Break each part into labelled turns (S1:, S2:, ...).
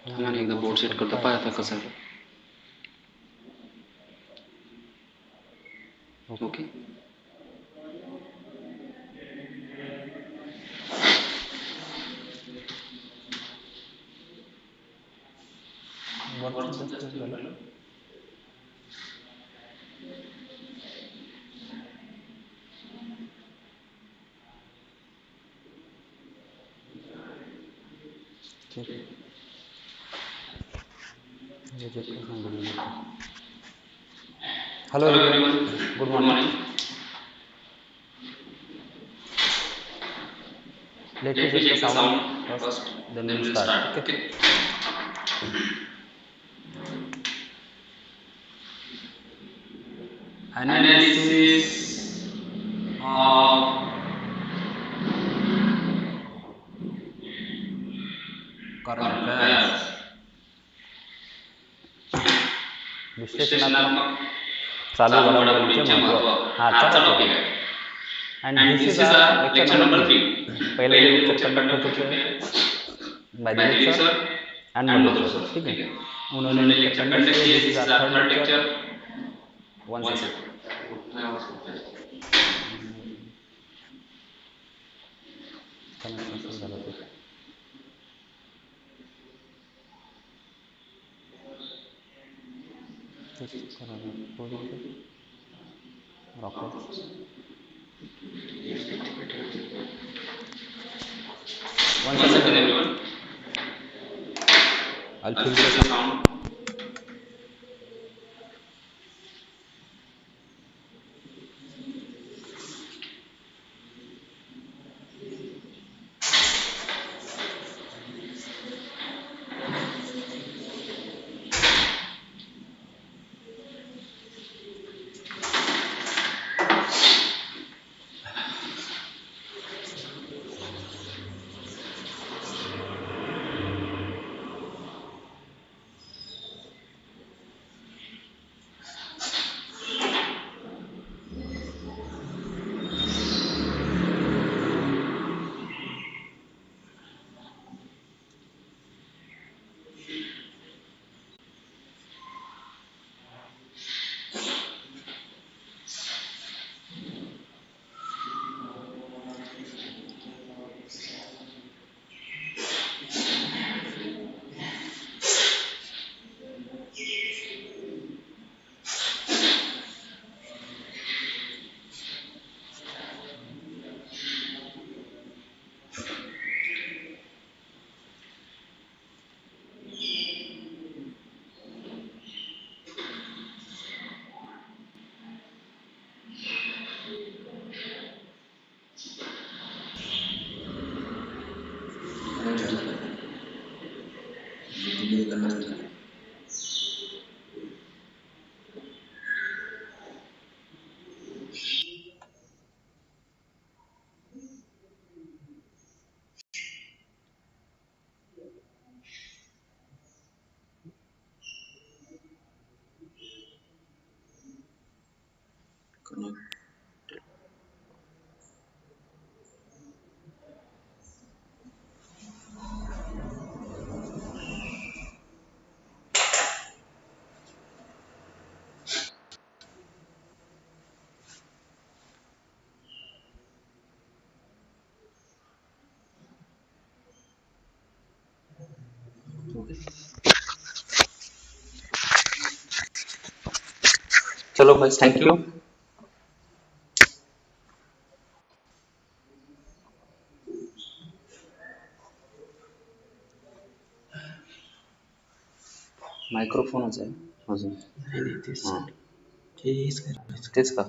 S1: मैंने एकदा board set करता पाया था कसं ओके
S2: वरती जास्त झालं. Hello
S1: Hello
S2: everyone,
S1: everyone,
S2: good
S1: good
S2: morning.
S1: morning.
S2: Let me
S1: Let me
S2: check the
S1: check the
S2: sound
S1: sound
S2: first,
S1: first,
S2: then
S1: then
S2: we'll
S1: we'll
S2: start.
S1: start.
S2: Okay.
S1: Okay.
S2: Analysis
S1: Analysis
S2: of
S1: of
S2: current
S1: current
S2: affairs.
S1: affairs.
S2: विश्लेषणात्मक
S1: विश्लेषणात्मक
S2: चालू
S1: चालू
S2: घडामोडींचे
S1: घडामोडींचे
S2: महत्व
S1: महत्व
S2: हा आजचा
S1: आजचा
S2: topic
S1: topic
S2: आहे.
S1: आहे.
S2: And
S1: And
S2: this
S1: this
S2: is
S1: is
S2: our
S1: our
S2: lecture
S1: lecture
S2: number
S1: number
S2: 3.
S1: 3.
S2: पहले
S1: पहले
S2: दो
S1: दो
S2: लेक्चर
S1: लेक्चर
S2: कंडक्ट हो
S1: कंडक्ट हो
S2: चुके
S1: चुके
S2: हैं
S1: हैं
S2: by
S1: by
S2: Dilip
S1: Dilip
S2: sir
S1: sir
S2: and
S1: and
S2: Madhur
S1: Madhur
S2: sir.
S1: Sir.
S2: ठीक है,
S1: ठीक है,
S2: उन्होंने
S1: उन्होंने
S2: लेक्चर
S1: लेक्चर
S2: कंडक्ट
S1: कंडक्ट
S2: किए.
S1: किए.
S2: This is
S1: this
S2: our
S1: is our
S2: third
S1: third
S2: lecture.
S1: Lecture.
S2: One
S1: one
S2: second.
S1: Second.
S2: Connect नसेल झालं ते. तेच करायला recording ते rocket. One
S1: One
S2: second
S1: second
S2: everyone.
S1: everyone.
S2: I'll
S1: I'll
S2: fill
S1: fix
S2: the
S1: the
S2: sound.
S1: sound. चलो भाई, thank you. मायक्रोफोनच आहे अजून. हां, तेच का.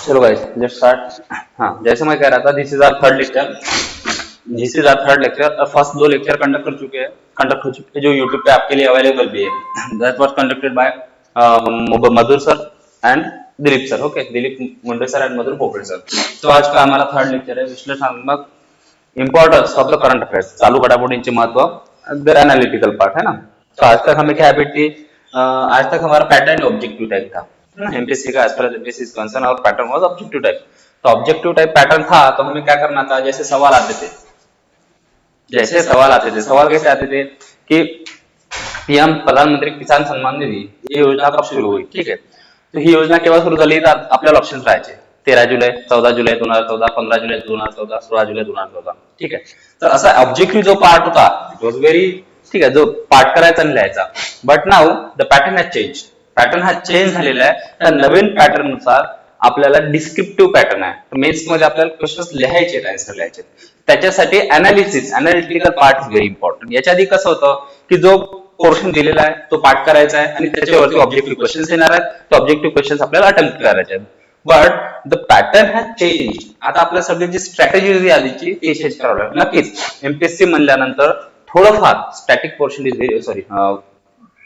S1: चलो गाइस, लेट्स स्टार्ट. हाँ, जैसे मैं कह रहा था, this is our third lecture. This is our third lecture. First दो लेक्चर कंडक्ट हो चुके हैं जो यूट्यूब पे आपके लिए अवेलेबल भी है. That was conducted by Madhur sir and Dilip sir. Okay, Dilip Munde sir and Madhur Popade sir. तो आज का हमारा थर्ड लेक्चर है विश्लेषणात्मक importance of the current affairs. चालू घडामोडींचे महत्व, देयर एनालिटिकल पार्ट है ना. तो आज तक हमें क्या हैबिट थी, आज तक हमारा पैटर्न ऑब्जेक्टिव टाइप था. एमपीएससी का as far as MPSC is concern, और पैटर्न वाज ऑब्जेक्टिव टाइप. तो ऑब्जेक्टिव टाइप पैटर्न था तो हमें क्या करना था, जैसे सवाल आते थे, सवाल कैसे आते थे कि पीएम प्रधानमंत्री किसान सम्मान निधी ही योजना कब सुरू होईल, ठीक आहे. तर ही योजना केव्हा सुरू झाली, तर आपल्याला ऑप्शन राहायचे 13 जुलै, 14 जुलै 2014, 15 जुलै 2014, 16 जुलै 2014, ठीक आहे. तर असा ऑब्जेक्टिव्ह जो पार्ट होता इट वॉज व्हेरी, ठीक आहे, जो पार्ट करायचा आणि लिहायचा. But now the pattern has change, pattern हा चेंज झालेला आहे. त्या नवीन पॅटर्न नुसार आपल्याला डिस्क्रिप्टिव्ह पॅटर्न आहे. मेन्स मध्ये आपल्याला क्वेश्चन्स लिहायचे, आन्सर लिहायचे. त्याच्यासाठी analytical part is very important. याच्या आधी कसं होतं की जो पोर्शन दिलेला आहे तो पाठ करायचा आहे आणि त्याच्यावरती ऑब्जेक्टिव्ह क्वेश्चन्स येणार आहेत. तो ऑब्जेक्टिव्ह क्वेश्चन्स आपल्याला अटेम्प्ट करायचे आहेत. But the pattern has change. आता आपल्या सब्जेक्टची स्ट्रॅटेजी आधीची ती चेंज करावी लागेल. नक्कीच एमपीएससी म्हणल्यानंतर थोडंफार static portion is very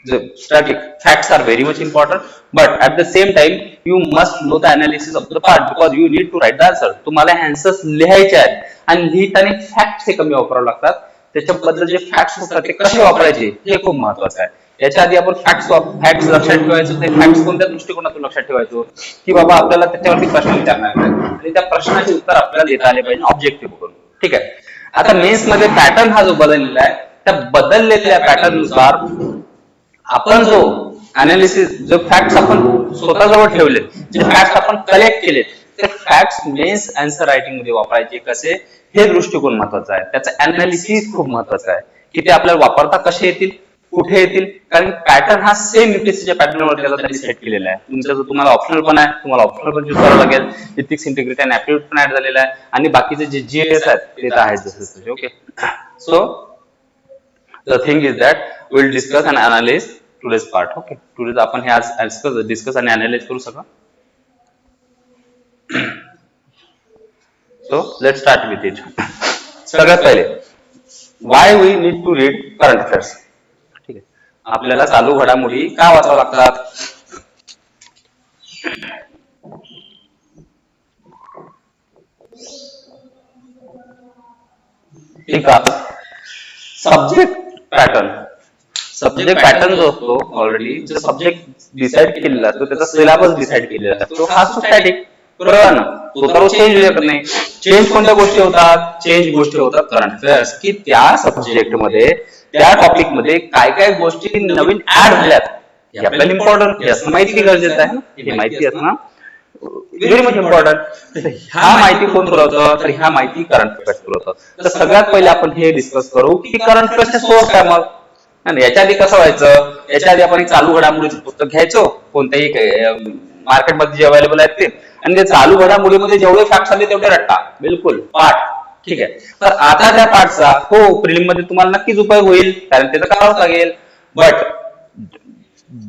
S1: static facts are very much important, but at the same time you must know the analysis of the part because you need to write the answer. तुम्हाला answers लिहायचे आहेत आणि लिहिताना facts हे कमी वापरावे लागतात. त्याच्याबद्दल जे facts असतात ते कसे वापरायचे हे खूप महत्त्वाचं आहे. याच्या आधी आपण फॅक्ट्स लक्षात ठेवायचो. ते फॅक्ट्स कोणत्या दृष्टिकोनातून लक्षात ठेवायचो की बाबा आपल्याला त्याच्यावरती प्रश्न विचारणार आहे आणि त्या प्रश्नाचे उत्तर आपल्याला देता आले पाहिजे ऑब्जेक्टिव्ह करून, ठीक आहे. आता मेन्स मध्ये पॅटर्न हा जो बदललेला आहे त्या बदललेल्या पॅटर्न नुसार आपण जो अनालिसिस, जो फॅक्ट्स आपण स्वतःजवळ ठेवले, जे फॅक्ट्स आपण कलेक्ट केले, ते फॅक्ट्स मेन्स आन्सर रायटिंग मध्ये वापरायचे कसे हे दृष्टिकोन महत्वाचा आहे. त्याचं अनालिसिस खूप महत्वाचं आहे की ते आपल्याला वापरता कसे येतील, कुठे येतील. कारण पॅटर्न हा सेम यूपीएससीच्या पॅटर्नवर त्यांनी सेट केलेला आहे. तुमचं तुम्हाला ऑप्शनल पण आहे, तुम्हाला ऑप्शनल पण चूज करावं लागेल. इथिक्स, इंटिग्रिटी आणि ऍप्टिट्यूड पण ऍड झालेला आहे आणि बाकीचे जे जीएस आहेत ते तर आहेत जसे. Okay, so the thing is that we'll discuss and analyze today's part. Okay, today's आपण हे आज डिस्कस आणि अनालाइज करू सगळं. So let's start with it. सगळ्यात पहिले why we need to read current affairs. ठीक आहे, आपल्याला चालू घडामोडी का वाचावं लागतात. ठीक आहे. सब्जेक्ट पॅटर्न जो असतो ऑलरेडी जो सब्जेक्ट डिसाइड केलेला असतो त्याचा सिलेबस डिसाइड केलेला असतो हा स्टॅटिक, बरोबर ना. तो तर चेंज होऊ शकत नाही. चेंज कोणत्या गोष्टी होतात, चेंज गोष्टी होतात करंट अफेअर्स, की त्या सब्जेक्ट मध्ये त्या टॉपिक मध्ये काय काय गोष्टी नवीन ऍड झाल्यात हे आपल्याला इम्पॉर्टंट असणं माहिती गरजेचं आहे. हे माहिती असणं व्हेरी मच इम्पॉर्टंट. ह्या माहिती कोण पुरवतं, तर ह्या माहिती करंट अफेअर्स पुरवतं. तर सगळ्यात पहिले आपण हे डिस्कस करू की करंट अफेअर्सचे सोर्स काय. मग याच्या आधी कसं व्हायचं, याच्या आधी आपण चालू घडामोडीचं पुस्तक घ्यायचो कोणत्याही मार्केटमध्ये जे अवेलेबल आहेत ते, आणि ते चालू घडामोडीमध्ये जेवढे फॅक्ट्स आले तेवढे रट्टा बिलकुल पाठ, ठीक आहे. तर आता त्या पाठचा हो प्रिलिम मध्ये तुम्हाला नक्कीच उपयोग होईल कारण ते तर करावंच लागेल. बट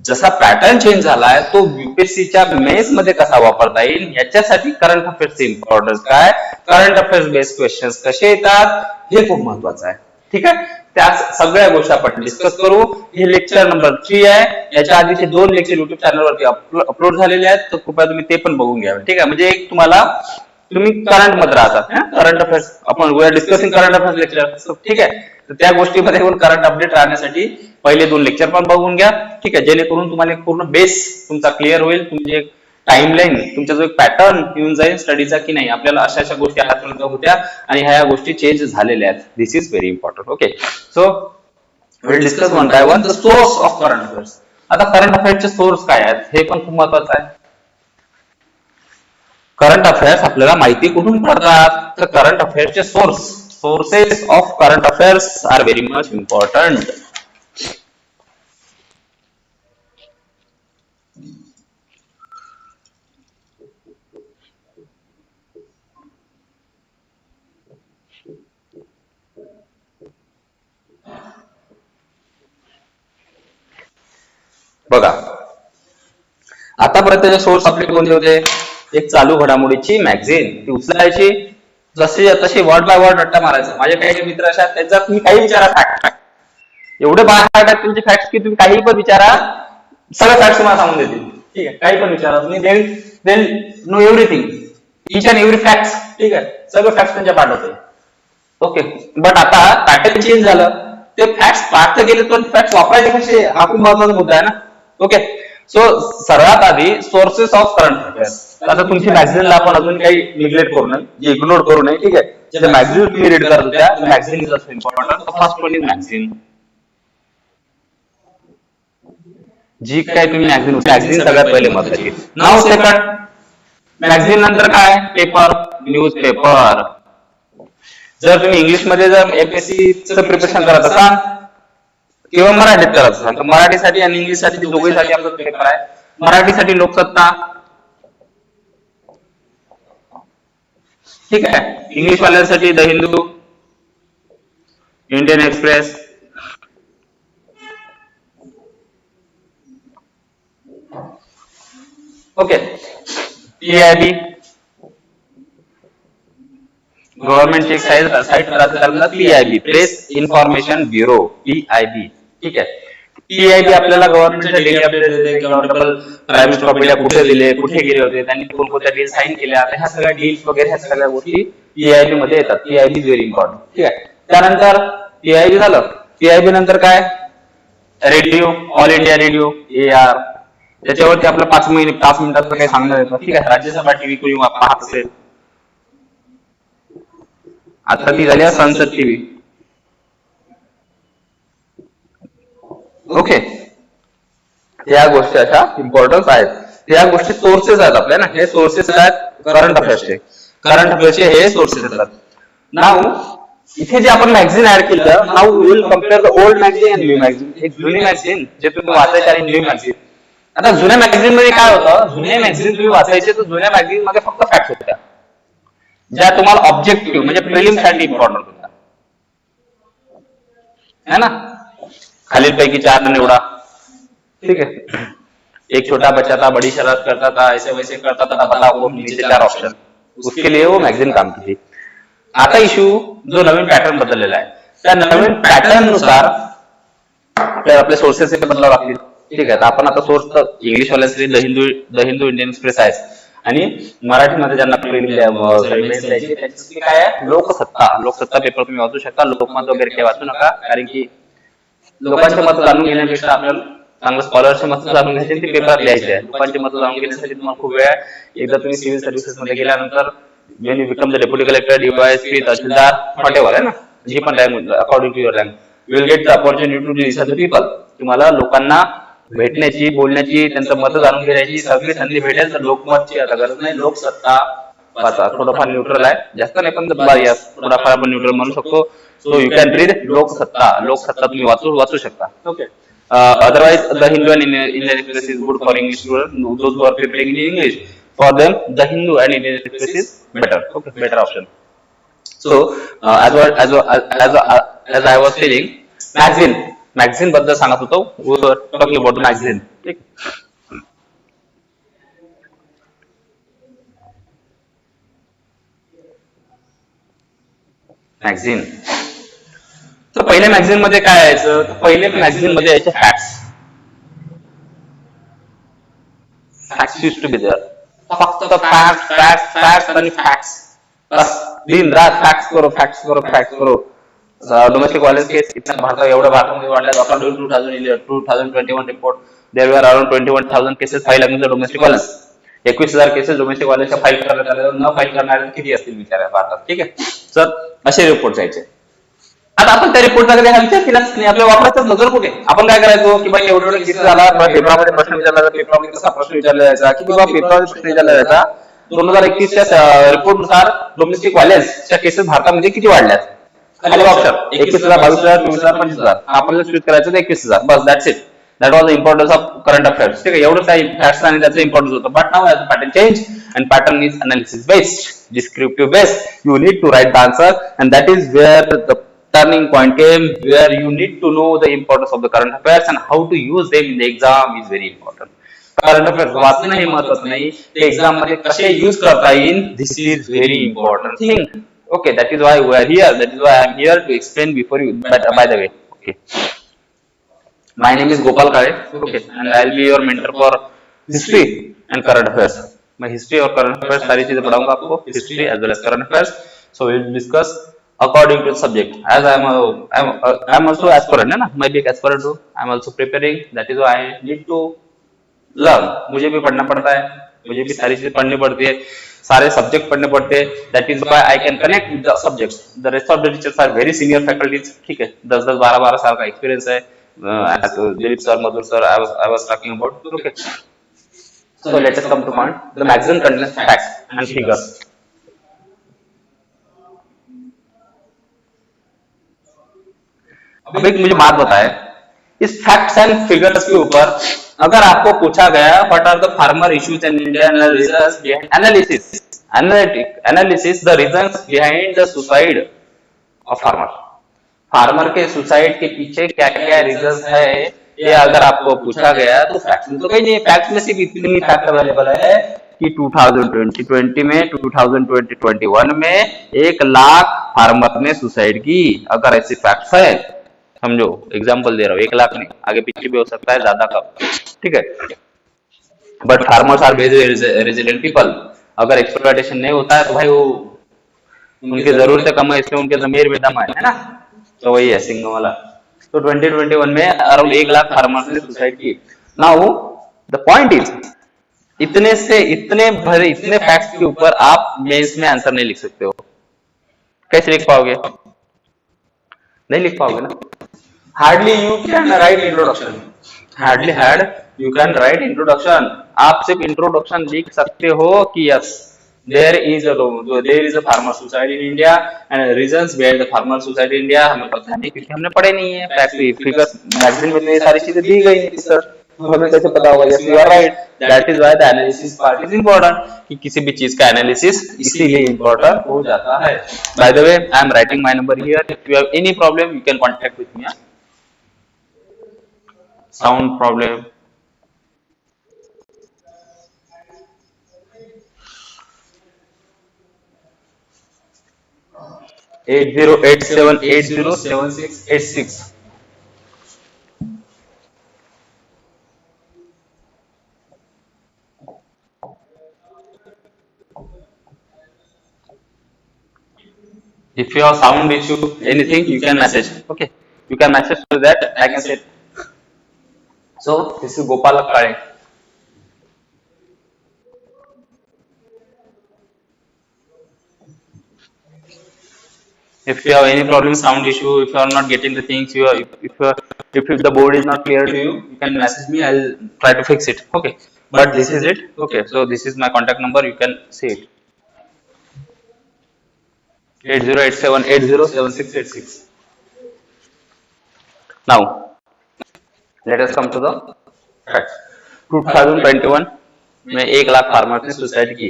S1: जसा पॅटर्न चेंज झालाय तो यूपीएससीच्या मेन्स मध्ये कसा वापरता येईल याच्यासाठी करंट अफेअर्सचे इम्पॉर्टन्स काय, करंट अफेअर्स बेस्ड क्वेश्चन्स कसे येतात हे खूप महत्वाचं आहे. ठीक आहे, त्या सगळ्या गोष्टी आपण डिस्कस करू. हे लेक्चर नंबर 3 आहे. याच्या आधीचे 2 लेक्चर युट्यूब चॅनलवरती अपलोड झालेले आहेत, तर कृपया तुम्ही ते पण बघून घ्या. ठीक आहे, म्हणजे एक तुम्ही करंट मध्ये राहतात. करंट अफेअर्स आपण we are discussing current affairs lecture. ठीक आहे, तर त्या गोष्टीमध्ये पण करंट अपडेट राहण्यासाठी पहिले 2 लेक्चर पण बघून घ्या. ठीक आहे, जेणेकरून तुम्हाला एक पूर्ण बेस तुमचा क्लिअर होईल. तुमची एक टाइमलाईन, तुमचा जो एक पॅटर्न येऊन जाईल स्टडीचा की नाही आपल्याला अशा अशा गोष्टी आतापर्यंत होत्या आणि ह्या गोष्टी चेंज झालेल्या आहेत. This is very important. Okay, so will discuss one by one the source of current affairs. आता करंट अफेअर्सचे सोर्स काय आहेत हे पण खूप महत्वाचं आहे. करंट अफेअर्स आपल्याला माहिती कुठून पडतात, तर करंट अफेअर्सचे sources of current affairs are very much important. बघा, आतापर्यंतचे सोर्स आपले कोणते होते. एक चालू घडामोडीची मॅगझिन, ती उचलायची जसे तसे वर्ड बाय वर्ड रट्टा मारायचा. माझे काही मित्र अशा त्याचा तुम्ही काही विचारा फॅक्ट एवढे बाहेर आहेत तुमचे फॅक्ट्स की तुम्ही काही पण विचारा सगळे फॅक्ट्स तुम्हाला सांगून देतील. ठीक आहे, काही पण विचारा तुम्ही, they know everything, each and every facts. ठीक आहे, सगळे फॅक्ट्स त्यांच्या पाठ होते. ओके, बट आता पॅटर्न चेंज झालं. ते फॅक्ट्स पाठ तर गेले पण फॅक्ट्स वापरायचे कसे हा खूप महत्वाचा मुद्दा आहे ना. ओके, सो सर्वात आधी सोर्सेस ऑफ करंट अफेअर्स. आता तुमची मॅगझिनला आपण अजून काही निग्लेक्ट करू नये, इग्नोर करू नये, ठीक आहे. जे मॅगझिन तुम्ही रीड करत होत्या, magazine is also important. First one is magazine. जी काय तुम्ही मॅगझिन सगळ्यात पहिले महत्वाची. नाव सेकंड, मॅगझिन नंतर काय, पेपर, न्यूज पेपर. जर तुम्ही इंग्लिश मध्ये जर एमपीएससी चं प्रिपरेशन करत असाल किंवा मराठीत करत असाल तर मराठीसाठी आणि इंग्लिशसाठी दोघीसाठी आपला पेपर आहे. मराठीसाठी लोकसत्ता, ठीक आहे. इंग्लिश वाल्यांसाठी the Hindu, Indian Express, okay. PIB, गव्हर्नमेंटची एक साईट राहते PIB, press information bureau, PIB, ठीक आहे. पीआयबी आपल्याला गव्हर्नमेंटच्या डेली अपडेट देते की honourable prime minister of India कुठे दिले, कुठे गेले होते, त्यांनी कोणत्या डील साईन केल्या, ह्या सगळ्या डील्स वगैरे ह्या सगळ्या गोष्टी पीआयबी मध्ये येतात. पीआयबी इज व्हेरी इम्पॉर्टंट, ठीक आहे. त्यानंतर पीआयबी झालं. पीआयबी नंतर काय, radio, all India radio, AR. त्याच्यावरती आपलं 5 मिनिटाचं काही सांगण्यात येतं, ठीक आहे. राज्यसभा टीव्ही कोणी पाहत असेल, आता ती झाली संसद टीव्ही, ओके. या गोष्टी अशा इम्पॉर्टन्स आहेत. या गोष्टी सोर्सेस आहेत आपल्या ना, हे सोर्सेस आहेत करंट अफेअर्सचे. करंट अफेअर्सचे हे सोर्सेस आहेत. नाव इथे जे आपण मॅगझिन ऍड केलं, now will compare the old magazine and new magazine. एक जुनी मॅगझिन जे तुम्ही वाचायचे आणि न्यू मॅगझिन. आता जुन्या मॅगझिन मध्ये काय होतं, जुने मॅगझिन तुम्ही वाचायचे तर जुन्या मॅगझिन मध्ये फक्त फॅक्ट्स होत्या ज्या तुम्हाला ऑब्जेक्टिव्ह म्हणजे प्रिलिम साठी इम्पॉर्टंट होत्या, है ना. खालीलपैकी 4 निवडा, ठीक है. एक छोटा बच्चा था, बड़ी शरारत करता था, ऐसे वैसे करता था, बताओ वो नीचे 4 ऑप्शन. उसके लिए वो मॅगझिन काम की. आता इश्यू जो नवीन पॅटर्न बदललेला आहे, त्या नवीन पॅटर्न नुसार आपले सोर्सेस हे बदलावं लागतील, ठीक आहे. आपण आता सोर्स तर इंग्लिश वाल्यासाठी द हिंदू, इंडियन एक्सप्रेस आहे आणि मराठीमध्ये ज्यांना द्यायची त्याची काय आहे, लोकसत्ता पेपर तुम्ही वाचू शकता. लोकमत वगैरे काही वाचू नका, कारण की लोकांचे मत जाणून घेण्यापेक्षा आपल्याला चांगलं स्कॉलरचे मत जाणून घ्यायचे, ते पेपर लिहायचे आहे. लोकांचे मत जाणून घेण्यासाठी तुम्हाला खूप वेळ आहे. एकदा तुम्ही सिव्हिल सर्व्हिसेस मध्ये गेल्यानंतर when you become the deputy collector, DYSP, tehsildar, whatever आहे ना, जी पण rank according to your rank, you will get the opportunity to listen to people. तुम्हाला लोकांना भेटण्याची, बोलण्याची, त्यांचं मत जाणून घेण्याची सगळी संधी भेटेल. तर लोकमतची आता गरज नाही, लोकसत्ता वाचा. थोडंफार न्यूट्रल आहे, जास्त नाही पण थोडाफार आपण न्यूट्रल म्हणू शकतो. So you can read Loksatta तुम्ही वाचू शकता, okay. Otherwise, the Hindu and Indian Express is good for English students. Those who are preparing in English, for them, the Hindu and Indian Express is better. Okay, better option. So, as I was telling, magazine बद्दल सांगत होतो. We were talking about magazine. ठीक. Magazine. तर पहिल्या magazine मध्ये काय यायचं, पहिले मॅगझिन मध्ये यायचे facts use to be there. फक्त फॅक्ट्स आणि फॅक्ट्स, बस दिन रात फॅक्ट्स करो. डोमेस्टिक व्हायलन्स केस भारतामध्ये वाढल्या. According to 2021 report, there were around 21,000 cases file against domestic violence. 21,000 cases domestic व्हायलन्सच्या फाईल करण्यात आल्या. न फाईल करणारे किती असतील विचारा भारतात, ठीक आहे. तर असे रिपोर्ट यायचे. आता आपण त्या रिपोर्टचा कधी विचार केलाच नाही. आपल्या वापरायचं नजर कुठे. आपण काय करायचो की बाई एवढे केस झाला, पेपरामध्ये प्रश्न विचारला जायचा, पेपरामध्ये कसा प्रश्न विचारला जायचा की बाबा पेपरामध्ये प्रश्न विचारला जायचा 2021च्या रिपोर्ट नुसार डोमेस्टिक व्हायलन्सच्या केसेस भारतामध्ये किती वाढल्यात. खाली ऑप्शन 21,000, 22,000, 24,000, 25,000. आपल्याला चूज करायचं तर 21,000, बस that's it. That was the importance of current affairs, ठीक आहे. एवढं काही फॅक्ट्स आणि त्याचं इम्पॉर्टन्स होतं. But now as pattern change and pattern is analysis based, descriptive based. You need to write the answer, and that is where the turning point came, where you need to know the importance of the current affairs and how to use them in the exam is very important. Current affairs वाचणं हे महत्त्वाचं नाही, ते exam मध्ये कसे use करता येईल, this is very important thing. Okay, that is why we are here. That is why I am here to explain before you. But by the way, okay, my name is Gopal Kale. Okay, and I will be your mentor for history and current affairs. मैं history और current affairs सारी चीजें पढ़ाऊंगा आपको, history as well as current affairs. So we will discuss according to subject. As I am also aspirant है ना, मैं भी एक एस्पिरेंट हूं. I am also preparing. That is why I need to learn, मुझे भी पढ़ना पड़ता है, मुझे भी सारी चीजें पढ़नी पड़ती है, सारे सब्जेक्ट पढ़ने पड़ते हैं, that is why I can connect with the subjects. The rest of the teachers are very senior faculties, ठीक है, 10-10 12-12 साल का एक्सपीरियंस है। Dilip sir, Madhur sir, I was talking about, okay. So let us come to point, the magazine contains facts and figures. अब एक मुझे बात बताए, इस फैक्ट्स एंड फिगर्स के ऊपर अगर आपको पूछा गया what are the farmer issues in India and reasons behind analysis, analysis the reasons behind the suicide of farmer, farmer के सुसाइड के पीछे क्या क्या रीजंस है, ये अगर आपको पूछा गया तो फैक्ट्स में तो कहीं नहीं, फैक्ट्स में सिर्फ इतनी फैक्ट अवेलेबल है कि 2020 में 2021 में 1 लाख फार्मर ने सुसाइड की। अगर ऐसी फैक्ट्स है, समझो एग्जांपल दे रहा हूँ, 1 लाख नहीं, आगे पीछे भी हो सकता है, ज्यादा कम, ठीक है। But farmers are very resilient people, अगर एक्सप्लॉयटेशन नहीं होता है तो भाई वो उनकी जरूरतें कम है, इसलिए उनके जमीर में दम है ना, तो वही है सिंह वाला। तो 2021 में अराउंड 1 लाख फार्मर्स ने सुसाइड की। नाउ द पॉइंट इज, इतने से इतने भरे इतने फैक्ट्स के ऊपर आप मेंस में आंसर नहीं लिख सकते हो, कैसे लिख पाओगे? नहीं लिख पाओगे ना। Hardly you can write introduction, hardly hard you can write introduction, आप सिर्फ इंट्रोडक्शन लिख सकते हो कि yes there is a farmer suicide in India and reasons behind the farmer suicide in India. हमें पता नहीं क्योंकि हमने पढ़े नहीं है, फैक्ट फिगर्स मैगजीन में तो ये सारी चीजें दी गई है सर, तो हमें कैसे पता होगा? Yes you are right, that is why the analysis part is important, कि किसी भी चीज का एनालिसिस इसीलिए इंपॉर्टेंट हो जाता है। By the way I am writing my number here, if you have any problem you can contact with me. Sound problem, 8087807686। If you have sound issue, anything, you can message. Okay, you can message to that. I can say. So this is Gopal Kare. If you have any problem, sound issue, if you are not getting the things, you are, if the board is not clear to you, you can message me. I'll try to fix it. Okay, but this is it. Okay, so this is my contact number. You can see it. 8087807686. Now let us come to the facts. 2021 में 1 lakh farmers ने suicide की,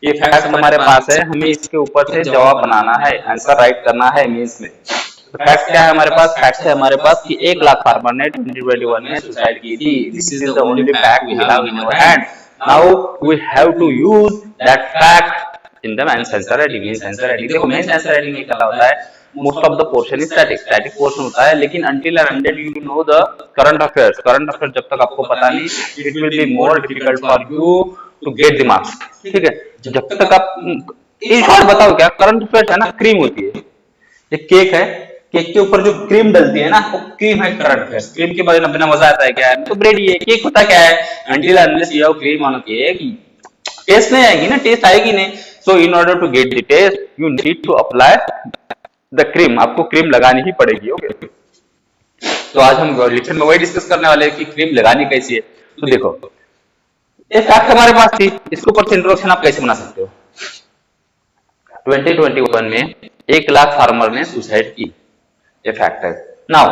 S1: ये fact हमारे पास है, हमें इसके ऊपर से जवाब बनाना है, आंसर राइट करना है मीन्स में। तो फैक्ट क्या है हमारे पास? फैक्ट है हमारे पास कि 1 लाख फार्मर ने 2021 में सुसाइड की थी। This is the only fact we have in our hand. Now we have to use that fact in the mains answer writing. Means answer writing, देखो मेंस आंसर राइटिंग में क्या होता है, most of the portion is static, static portion होता है, लेकिन until and until you know the current affairs, current affairs जब तक आपको पता नहीं, it will be more difficult for you to get the marks, ठीक है। जब तक आप इन शॉर्ट बताओ, क्या करंट अफेयर्स है ना, क्रीम होती है, एक केक है, केक के ऊपर जो क्रीम डलती है ना, वो क्रीम है करंट अफेयर्स। क्रीम के बारे में बिना मजा आता है क्या है, तो ब्रेड ही है, केक होता क्या है, until and unless you have cream on a cake, taste नहीं आएगी ना, टेस्ट आएगी नहीं। So in order to get the taste you need to apply the cream, आपको क्रीम लगानी ही पड़ेगी। ओके, तो आज हम लेक्चर में वही डिस्कस करने वाले हैं कि क्रीम लगानी कैसी है। तो देखो ये फैक्ट हमारे पास थी, इसके ऊपर से इंट्रोडक्शन आप कैसे बना सकते हो। 2021 में 1 लाख फार्मर ने सुसाइड की, ये फैक्ट है। Now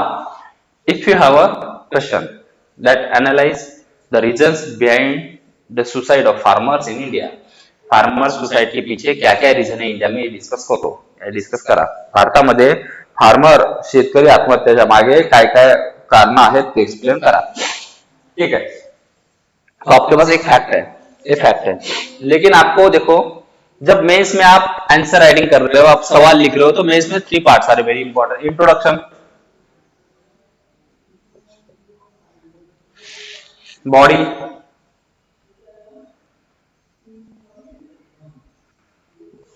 S1: if you have a question that analyse the reasons behind the suicide of farmers in India, farmer suicide के पीछे क्या क्या रीजन है इंडिया में, डिस्कस करो, डिस्कस करा। भारतामध्ये फार्मर शेतकरी आत्महत्याच्या मागे काय काय कारण आहेत ते एक्सप्लेन करा, ठीक है। तो आपके पास एक फैक्ट है, ये फैक्ट है, लेकिन आपको देखो जब मेंस में आप आंसर राइटिंग कर रहे हो, आप सवाल लिख रहे हो, तो मेंस में 3 parts are very important. Introduction, body,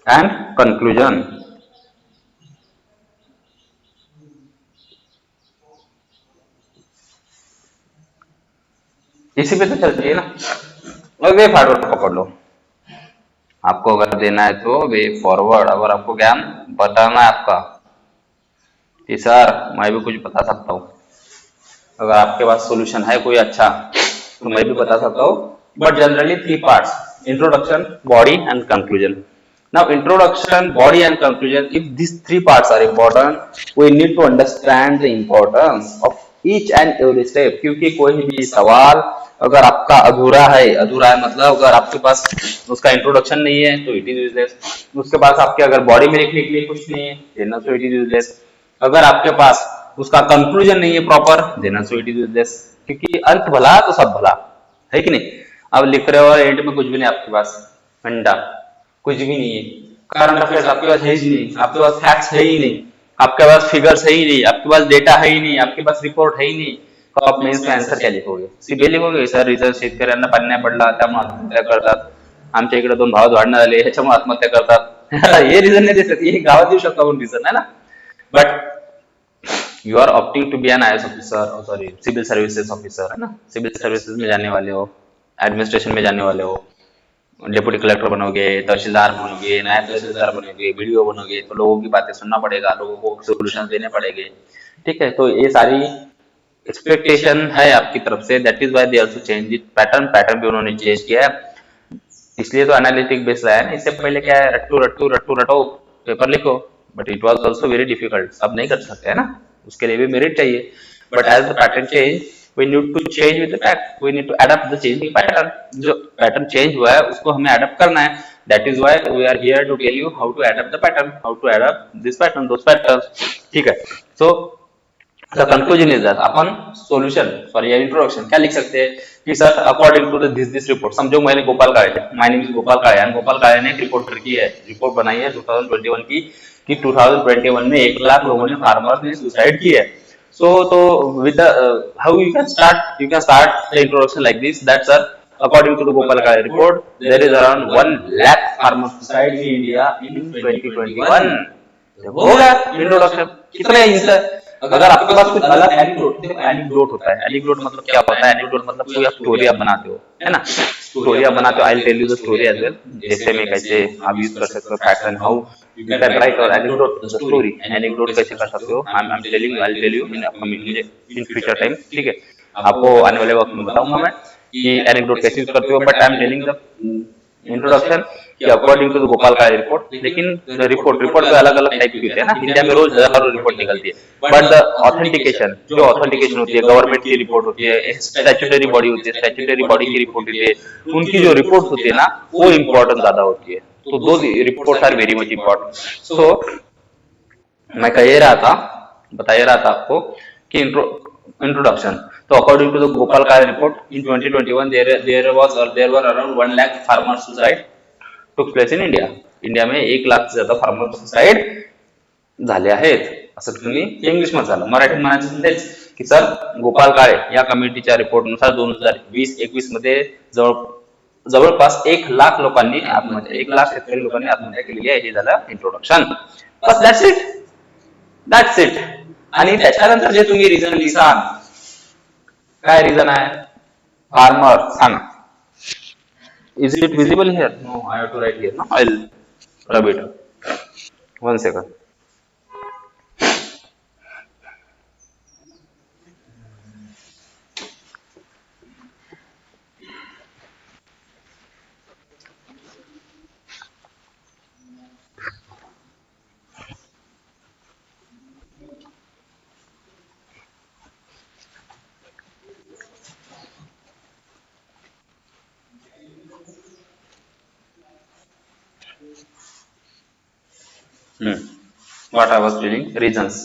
S1: and conclusion. इसी पे तो चलती है ना। और वे फॉरवर्ड पकड़ लो, आपको अगर देना है तो वे फॉरवर्ड, अगर आपको ज्ञान बताना है आपका कि सर मैं भी कुछ बता सकता हूँ, अगर आपके पास सॉल्यूशन है कोई अच्छा तो मैं भी बता सकता हूँ। But generally 3 parts, introduction, body and conclusion. Now introduction, body and conclusion, if this 3 parts are important, we need to understand the importance of each and every step. क्योंकि कोई भी सवाल अगर आपका अधूरा है मतलब अगर आपके पास उसका इंट्रोडक्शन नहीं है तो इट इज यूजलेस। उसके पास आपके अगर बॉडी में लिखने के लिए कुछ नहीं है देना, सो इट इज यूजलेस। अगर आपके पास उसका कंक्लूजन नहीं है प्रॉपर देना, सो इट इज यूजलेस। क्योंकि अंत भला तो सब भला है कि नहीं। अब लिख रहे हो एंड में कुछ भी नहीं आपके पास, अंडा कुछ भी नहीं है, करंट अफेयर्स आपके पास है ही नहीं, आपके पास फैक्ट्स है ही नहीं, आपके पास फिगर्स है ही नहीं, आपके पास डेटा है ही नहीं, आपके पास रिपोर्ट है ही नहीं, तो आप मेंस में आंसर क्या लिखोगे? सीधे लिखोगे सर रिझल्ट शेतकऱ्यांना पाणी पडला त्यामुळे आत्महत्या करतात, आमच्या इकडे 2 भाव वाढणं झाले ह्याच्यामुळे आत्महत्या करतात। हे रिझन नाही देतात, हे गावात देऊ शकतो आपण रिझन है ना। But you are opting to be an IAS officer, sorry civil services officer है ना, सिविल सर्विसेज में जाने वाले हो, एडमिनिस्ट्रेशन में जाने वाले हो, डिप्टी कलेक्टर बनोगे, तहसीलदार बनोगे, नायब तहसीलदार बनोगे, बीडीओ बनोगे, तो लोगों की बातें सुनना पड़ेगा, लोगों को सोल्यूशन देने पड़ेंगे, ठीक है। तो ये सारी एक्सपेक्टेशन है आपकी तरफ से, that is why they also change it pattern भी उन्होंने चेंज किया है, इसलिए तो एनालिटिक बेस लाया है ना। इससे पहले क्या है, रट्टू रटो पेपर लिखो, but it was also very difficult, सब नहीं कर सकते है ना, उसके लिए भी मेरिट चाहिए। But as the pattern change we need to change with the fact, we need to adapt the changing pattern, जो पैटर्न चेंज हुआ है उसको हमें अडेप्ट करना है, that is why we are here to tell you how to adapt the pattern, how to adapt this pattern, those patterns, ठीक है। so the conclusion is that upon solution for your introduction क्या लिख सकते हैं कि sir according to this report, समझो मैंने Gopal Kale, my name is Gopal Kale, and Gopal Kale ने एक रिपोर्ट बनाई है 2021 की कि 2021 में 1 लाख लोगों ने फार्मर्स ने सुसाइड की है। So with the how you can start the introduction like this, that sir according to the Gopal Kale report there is around 1 lakh farmer suicide in India in 2021। होगा इंट्रोडक्शन कितने inch. अगर आपके पास कुछ अलग anecdote होता है, anecdote मतलब क्या होता है, एनेक्डोट मतलब कोई आप स्टोरी आप बनाते हो है ना, स्टोरी आप बनाते हो, I will tell you the story as well, जैसे में कैसे आप यूज कर सकते हो pattern, how you can write और एनेक्डोट द स्टोरी, एनेक्डोट कैसे कर सकते हो, I am telling, I will tell you in upcoming in future time, ठीक है। आपको आने वाले वक्त में बताऊंगा मैं कि एनेक्डोट कैसे यूज करते हो, but I am telling the introduction कि according to the Gopal Kale report. लेकिन रिपोर्ट तो अलग अलग टाइप की होती है ना, इंडिया में रोज हजारों रिपोर्ट निकलती है, बट द ऑथेंटिकेशन, जो ऑथेंटिकेशन होती है, गवर्नमेंट की रिपोर्ट होती है, स्टैट्यूटरी बॉडी होती है, स्टैट्यूटरी बॉडी की रिपोर्ट होती है, उनकी जो रिपोर्ट होती है ना वो इम्पोर्टेंट ज्यादा होती है। तो दो report are very much important. So मैं बता रहा था आपको कि इंट्रोडक्शन, तो according to the Gopal Kale report in 2021 there were around 1 lakh farmer suicide took place in India। India में 1 लाख से ज्यादा फार्मर सुसाइड झाले आहेत, असं तुम्ही इंग्लिश मध्ये झालं, मराठीत म्हणायचं तेच की सर गोपाल काळे या कमिटीच्या रिपोर्टनुसार 2020-21 मध्ये जवळपास 1 लाख लोकांनी आत्महत्या, 1 लाख शेतकरी लोकांनी आत्महत्या केलेली आहे। हे झालं इंट्रोडक्शन, बस दॅट्स इट। आणि त्याच्यानंतर जे तुम्ही रिझन लिहिसाल, काय रिझन आहे, farmer Sanga, is it visible here? No, I have to write here, no, I'll rub it up, 1 second। What I was telling, reasons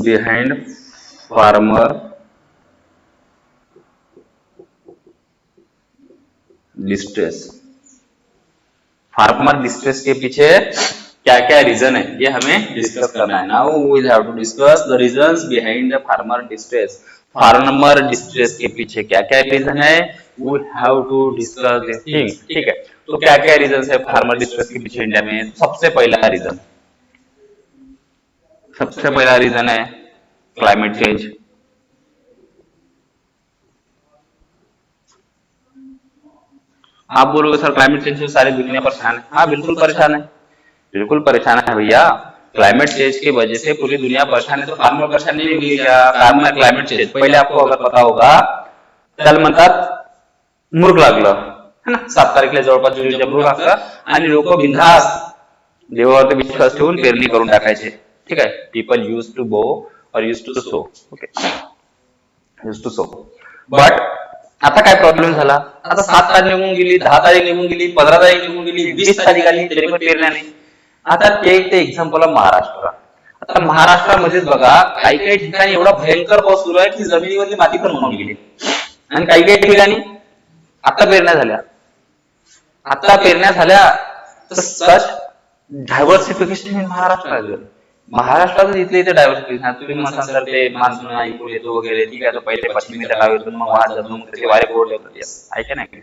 S1: behind farmer distress. Farmer distress के पीछे क्या क्या reason है ये हमें discuss करना है। Now we will have to discuss the reasons behind the farmer distress. Farmer distress के पीछे क्या क्या रीजन है, we will have to discuss this things, ठीक है। तो क्या क्या रीजन है फार्मर डिस्ट्रेस के पीछे इंडिया में। सबसे पहला रीजन सबसे पहला रीजन है क्लाइमेट चेंज। आप बोलोगे सर क्लाइमेट चेंज से सारी दुनिया परेशान है। हाँ बिल्कुल परेशान है, बिल्कुल परेशान है भैया। क्लाइमेट चेंज की वजह से पूरी दुनिया परेशान है, तो फार्मर परेशान नहीं होगी क्या? कारण है क्लाइमेट चेंज। पहिले आपको अगर पता होगा, त्याला म्हणतात मुर्ग लागलं है ना, 7 तारखेला जवळपास जुलीच्या मुर्ग लागलं आणि लोक बिनधास्त देवावरती विश्वास ठेवून पेरणी करून टाकायचे। ठीक आहे, पीपल यूज टू बो और used to sow, okay, used to sow. But आता काय प्रॉब्लेम झाला, आता 7 तारीख निघून गेली, 10 तारीख निघून गेली, 15 तारीख निघून गेली, 20 तारीख आली, तरी पण पेरण्या नाही। आता ते एक्झाम्पल आहे महाराष्ट्र। आता महाराष्ट्रामध्येच बघा, काही काही ठिकाणी एवढा भयंकर पाऊस सुरू आहे की जमिनीवरली माती पण वाहून गेली, आणि काही काही ठिकाणी आता पेरण्या झाल्या, आता पेरण्या झाल्या। तर सच डायव्हर्सिफिकेशन इन महाराष्ट्र, महाराष्ट्रात इथले इथे डायव्हर्सिफिकेशन। तुम्ही म्हणता सर ते मान्सून ऐकून येतो वगैरे, ठीक आहे, तो पहिले पश्चिमेच्या डावीतून मग वाहत जातो, मग त्याचे वारे बोर्ड होतात। यस, आई कैन एग्री,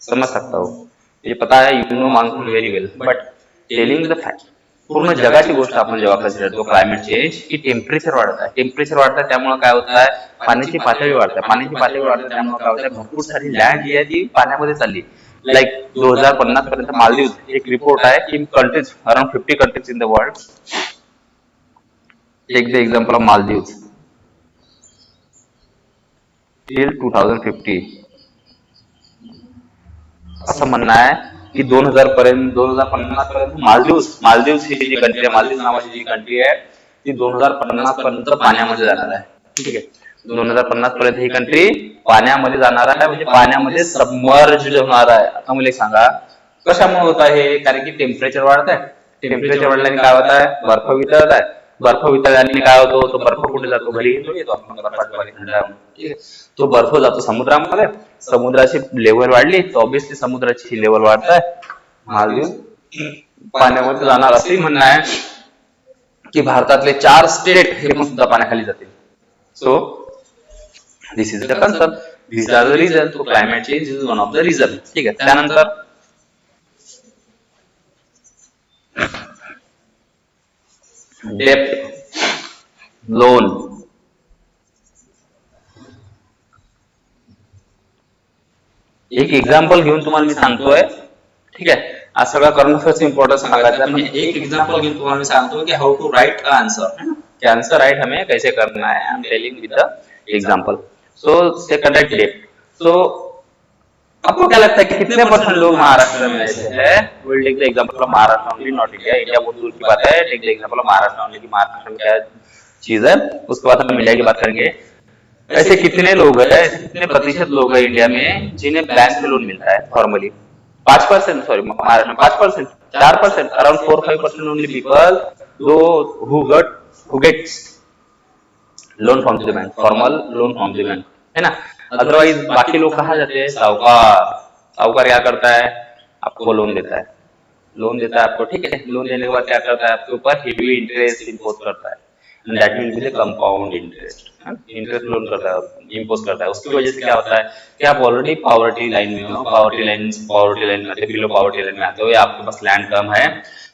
S1: समझ सकता हूँ, मुझे पता है, you know monsoon very well, but telling the fact, पूर्ण जगाची गोष्ट आपण जेव्हा कन्सिडर करतो क्लायमेट चेंज, की टेम्परेचर वाढत आहे, टेम्परेचर वाढत आहे, त्यामुळे काय होत आहे, पाण्याची पातळी वाढते, पाण्याची पातळी वाढते, त्यामुळे काय होत आहे, भरपूर सारी लँड जी आहे ती पाण्यामध्ये चालली। लाईक 2050 पर्यंत मालदीव, एक रिपोर्ट आहे की countries, around 50 countries in the world, take the example of Maldives, till 2050 असं म्हणणं आहे की 2050 पर्यंत मालदीव ही जी कंट्री आहे, मालदीव नावाची जी कंट्री आहे, ती 2050 पर्यंत पाण्यामध्ये जाणार आहे। ठीक आहे, 2050 पर्यंत ही कंट्री पाण्यामध्ये जाणार आहे, म्हणजे पाण्यामध्ये सबमर्ज्ड होणार आहे। आता मला एक सांगा कशामुळे होत आहे? कारण की टेम्परेचर वाढत आहे, टेम्परेचर वाढल्याने काय होत आहे, बर्फ वितळत आहे, बर्फ वितळल्याने काय होतो, तो बर्फ कुठे जातो, घरी येतो आपण बर्फाच्या पाणी थंड, ठीक आहे, तो बर्फ जातो समुद्रामध्ये, समुद्राची लेवल वाढली तर ऑब्विसली समुद्राची लेवल वाढत आहे, मालदीव पाण्यामध्ये जाणार। असंही म्हणणं आहे की भारतातले 4 स्टेट हे पण सुद्धा पाण्याखाली जातील। So this is the concern, this are the reason, तो climate change is one of the reason. ठीक आहे, त्यानंतर डेप्थ, लोन, एक एक्झाम्पल घेऊन तुम्हाला मी सांगतोय। ठीक आहे, आज सगळा करंट अफेअर्स इम्पोर्टेंट सांगायचा, पण एक एग्जांपल घेऊन तुम्हाला मैं सांगतो कि how to write a answer, है ना, कि आंसर राइट हमें कैसे करना है। I am telling with the example. So second है डेप्थ। सो आपको क्या लगता है कि कितने % लोग महाराष्ट्र में ऐसे हैं? Will take the example of Maharashtra only, not India. India बहुत दूर की बात है, take the example of Maharashtra only, कि महाराष्ट्र में क्या चीज है, उसके बाद हम इंडिया की बात करेंगे। ऐसे कितने लोग हैं, कितने प्रतिशत लोग हैं इंडिया में जिन्हें बैंक से लोन मिलता है फॉर्मली? 5%, सॉरी, महाराष्ट्र में 5%, 4%, around 4-5% only people who gets loan from the bank, formal loan from the bank, है ना। अदरवाइज बाकी लोग कहाँ जाते हैं? साहूकार। साहूकार क्या करता है? आपको लोन देता है, लोन देता है आपको, ठीक है, लोन देने के बाद क्या करता है, आपके ऊपर हेवी इंटरेस्ट इम्पोज करता है, and that will be the compound interest, interest loan करता है, इम्पोज करता है। उसकी वजह से क्या होता है कि आप ऑलरेडी पॉवर्टी लाइन में हो, पॉवर्टी लाइन में, बिलो पॉवर्टी लाइन में आते हो, या आपके पास लैंड कम है,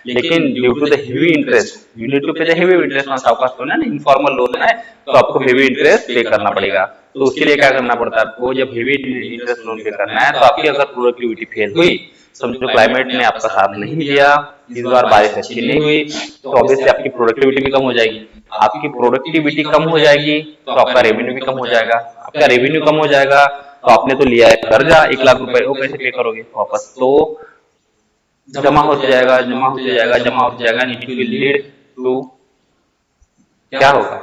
S1: लेकिन due to the heavy interest you need to pay the heavy interest on सावकाश लोन, है ना, इनफॉर्मल लोन है, तो आपको हेवी इंटरेस्ट पे करना पड़ेगा। तो उसके लिए क्या करना पड़ता है आपको? जब हेवी इंटरेस्ट लोन पे करना है, तो आपकी अगर प्रोडक्टिविटी फेल हुई, समझो क्लाइमेट ने आपका साथ नहीं दिया, इस बार बारिश अच्छी नहीं हुई, तो ऑब्वियसली आपकी प्रोडक्टिविटी भी कम हो जाएगी। आपकी प्रोडक्टिविटी कम हो जाएगी तो आपका रेवेन्यू भी कम हो जाएगा। आपका रेवेन्यू कम हो जाएगा तो आपने तो लिया है कर्जा 1 लाख रुपए, वो कैसे पे करोगे वापस? तो जमा होते जाएगा, जमा होते जाएगा, जमा होते जाएगा, इट विल लीड टू क्या होगा?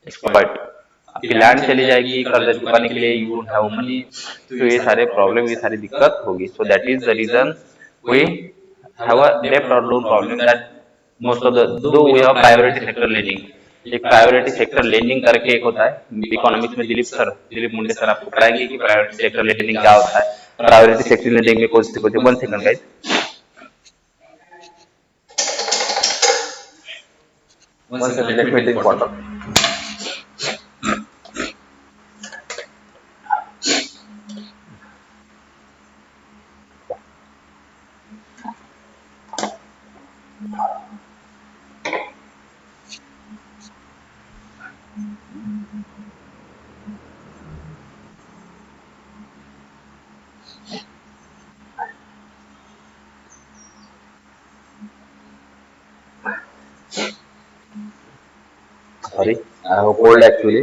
S1: एक्सप्लॉइट। आपकी लैंड चली जाएगी, कर्जा चुकाने के लिए यू डोंट हैव मनी, तो ये सारे प्रॉब्लम, ये सारी दिक्कत होगी। So that is the reason we have a डेब्ट और loan problem, that most of the though we have priority sector lending. एक प्रायोरिटी सेक्टर लेंडिंग करके एक होता है इकोनॉमिक्स में, दिलीप मुंडे सर आपको पढ़ाएंगे कि प्रायोरिटी सेक्टर लेंडिंग क्या होता है। प्रायोरिटी सेक्टर लेंडिंग में कौन सी 1 second guys, one second, let me drink water. Sorry, I have cold actually.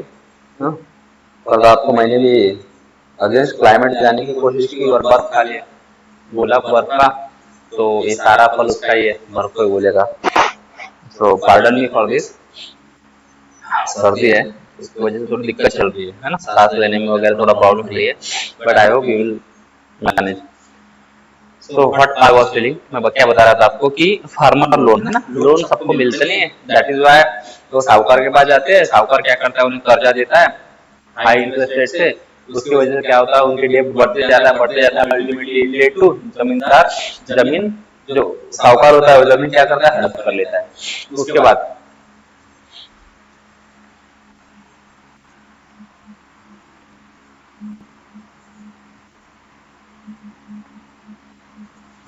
S1: कल रात को मैंने भी अगेंस्ट क्लाइमेट जाने की कोशिश की और बर्फ खा लिया, बोला बर्फ का, तो ये सारा फल उसका ही है, बर्फ को ही बोलेगा। सो पार्डन मी फॉर दिस। सर्दी है, इसकी वजह से थोड़ी दिक्कत चल रही है ना, सांस लेने में वगैरह थोड़ा प्रॉब्लम रही है, but I hope you will manage. So what I was telling, मैं क्या बता रहा था आपको कि फार्मर लोन है ना, लोन सबको मिलते नहीं है, दैट इज व्हाई तो साहूकार के पास जाते हैं, साहूकार क्या करता है, उन्हें कर्जा देता है हाई इंटरेस्ट रेट से, उसकी वजह से क्या होता है, उनकी डेब्ट बढ़ते जाता है, अल्टीमेटली लेड टू जमींदार, जमीन जो साहूकार होता है वो जमीन क्या करता है, हड़प कर लेता है। उसके बाद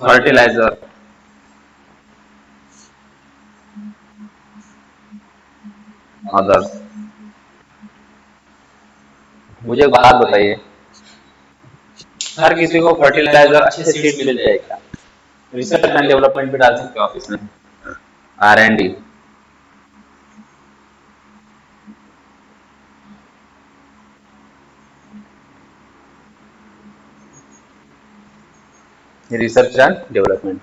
S1: फर्टिलाइजर, अदर्स। मुझे एक बात बताइए, हर किसी को फर्टिलाइजर अच्छे से सीड मिल जाएगा? रिसर्च एंड डेवलपमेंट भी डाल सकते हो ऑफिस में, R&D। रिसर्च एंड डेवलपमेंट,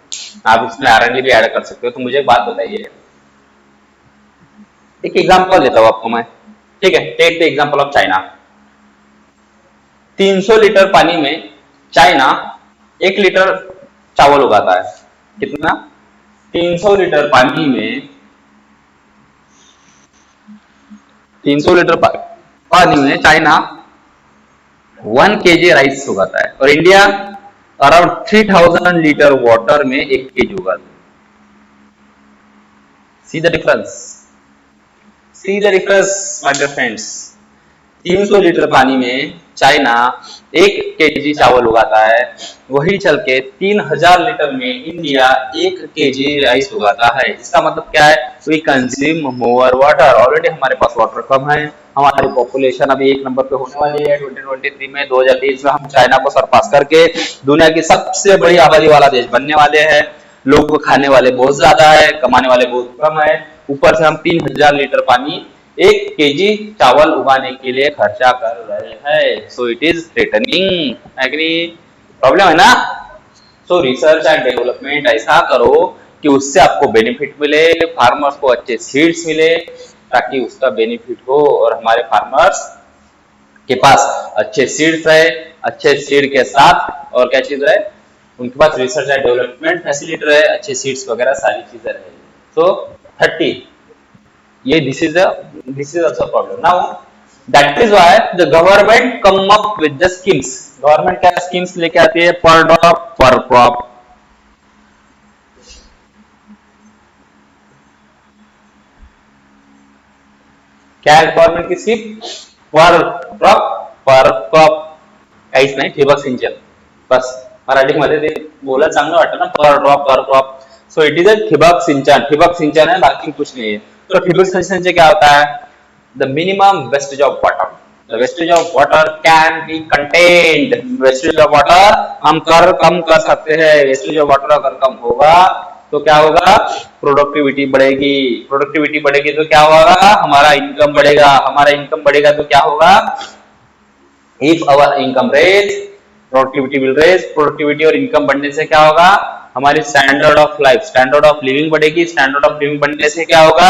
S1: आप इसमें R&D भी ऐड कर सकते हो। तो मुझे एक बात बताइए, एक एग्जांपल देता हूं आपको मैं, ठीक है, take the example of China. 300 litre पानी में चाइना 1 लीटर चावल उगाता है। कितना? 300 लीटर पानी में 300 लीटर पानी में चाइना 1 kg राइस उगाता है, और इंडिया अराउंड 3000 लीटर वाटर में 1 kg उगाता है। See the difference, see the difference my dear friends. 300 litre पानी में चाइना 1 kg चावल उगाता है, वही चल के 3000 लीटर में इंडिया 1 kg राइस उगाता है। इसका मतलब क्या है? We consume more water, already हमारे पास वाटर कम है, हमारी पॉपुलेशन अभी 1 नंबर पे होने वाली है 2023 में, 2023 में हम चाइना को सरपास करके दुनिया की सबसे बड़ी आबादी वाला देश बनने वाले हैं। लोग को खाने वाले बहुत ज्यादा है, कमाने वाले बहुत कम है, ऊपर से हम 3000 लीटर पानी 1 kg चावल उगाने के लिए खर्चा कर रहे हैं। So it is threatening, agree? Problem है ना? सो रिसर्च एंड डेवलपमेंट ऐसा करो कि उससे आपको बेनिफिट मिले, फार्मर्स को अच्छे सीड्स मिले, ताकि उसका बेनिफिट हो और हमारे फार्मर्स के पास अच्छे सीड्स रहे, अच्छे सीड के साथ और क्या चीज रहे, उनके पास रिसर्च एंड डेवलपमेंट फैसिलिटी रहे, अच्छे सीड्स वगैरह सारी चीजें रहे। सो 30, ये this is also a problem. Now that is why the government come up with the schemes. Government क्या schemes लेके आती है? per drop per crop. क्या है गवर्नमेंट की scheme? per drop per crop, काहीच नाही, ठिबक सिंचन, बस मराठीमध्ये ते बोला चांगलं वाटतं ना, per drop per crop. So it is a ठिबक सिंचन, ठिबक सिंचन है, बाकी कुछ नहीं है। तो ठिबक सिंचन से क्या होता है? The minimum wastage of water. The wastage of water can be contained. Wastage of water हम कम कर सकते हैं। Wastage of water अगर कम होगा तो क्या होगा? प्रोडक्टिविटी बढ़ेगी। प्रोडक्टिविटी बढ़ेगी तो क्या होगा? हमारा इनकम बढ़ेगा। हमारा इनकम बढ़ेगा तो क्या होगा? If our income raise, productivity will raise. Productivity और इनकम बढ़ने से क्या होगा? हमारी standard of life, standard of living बढ़ेगी। स्टैंडर्ड ऑफ लिविंग बढ़ने से क्या होगा?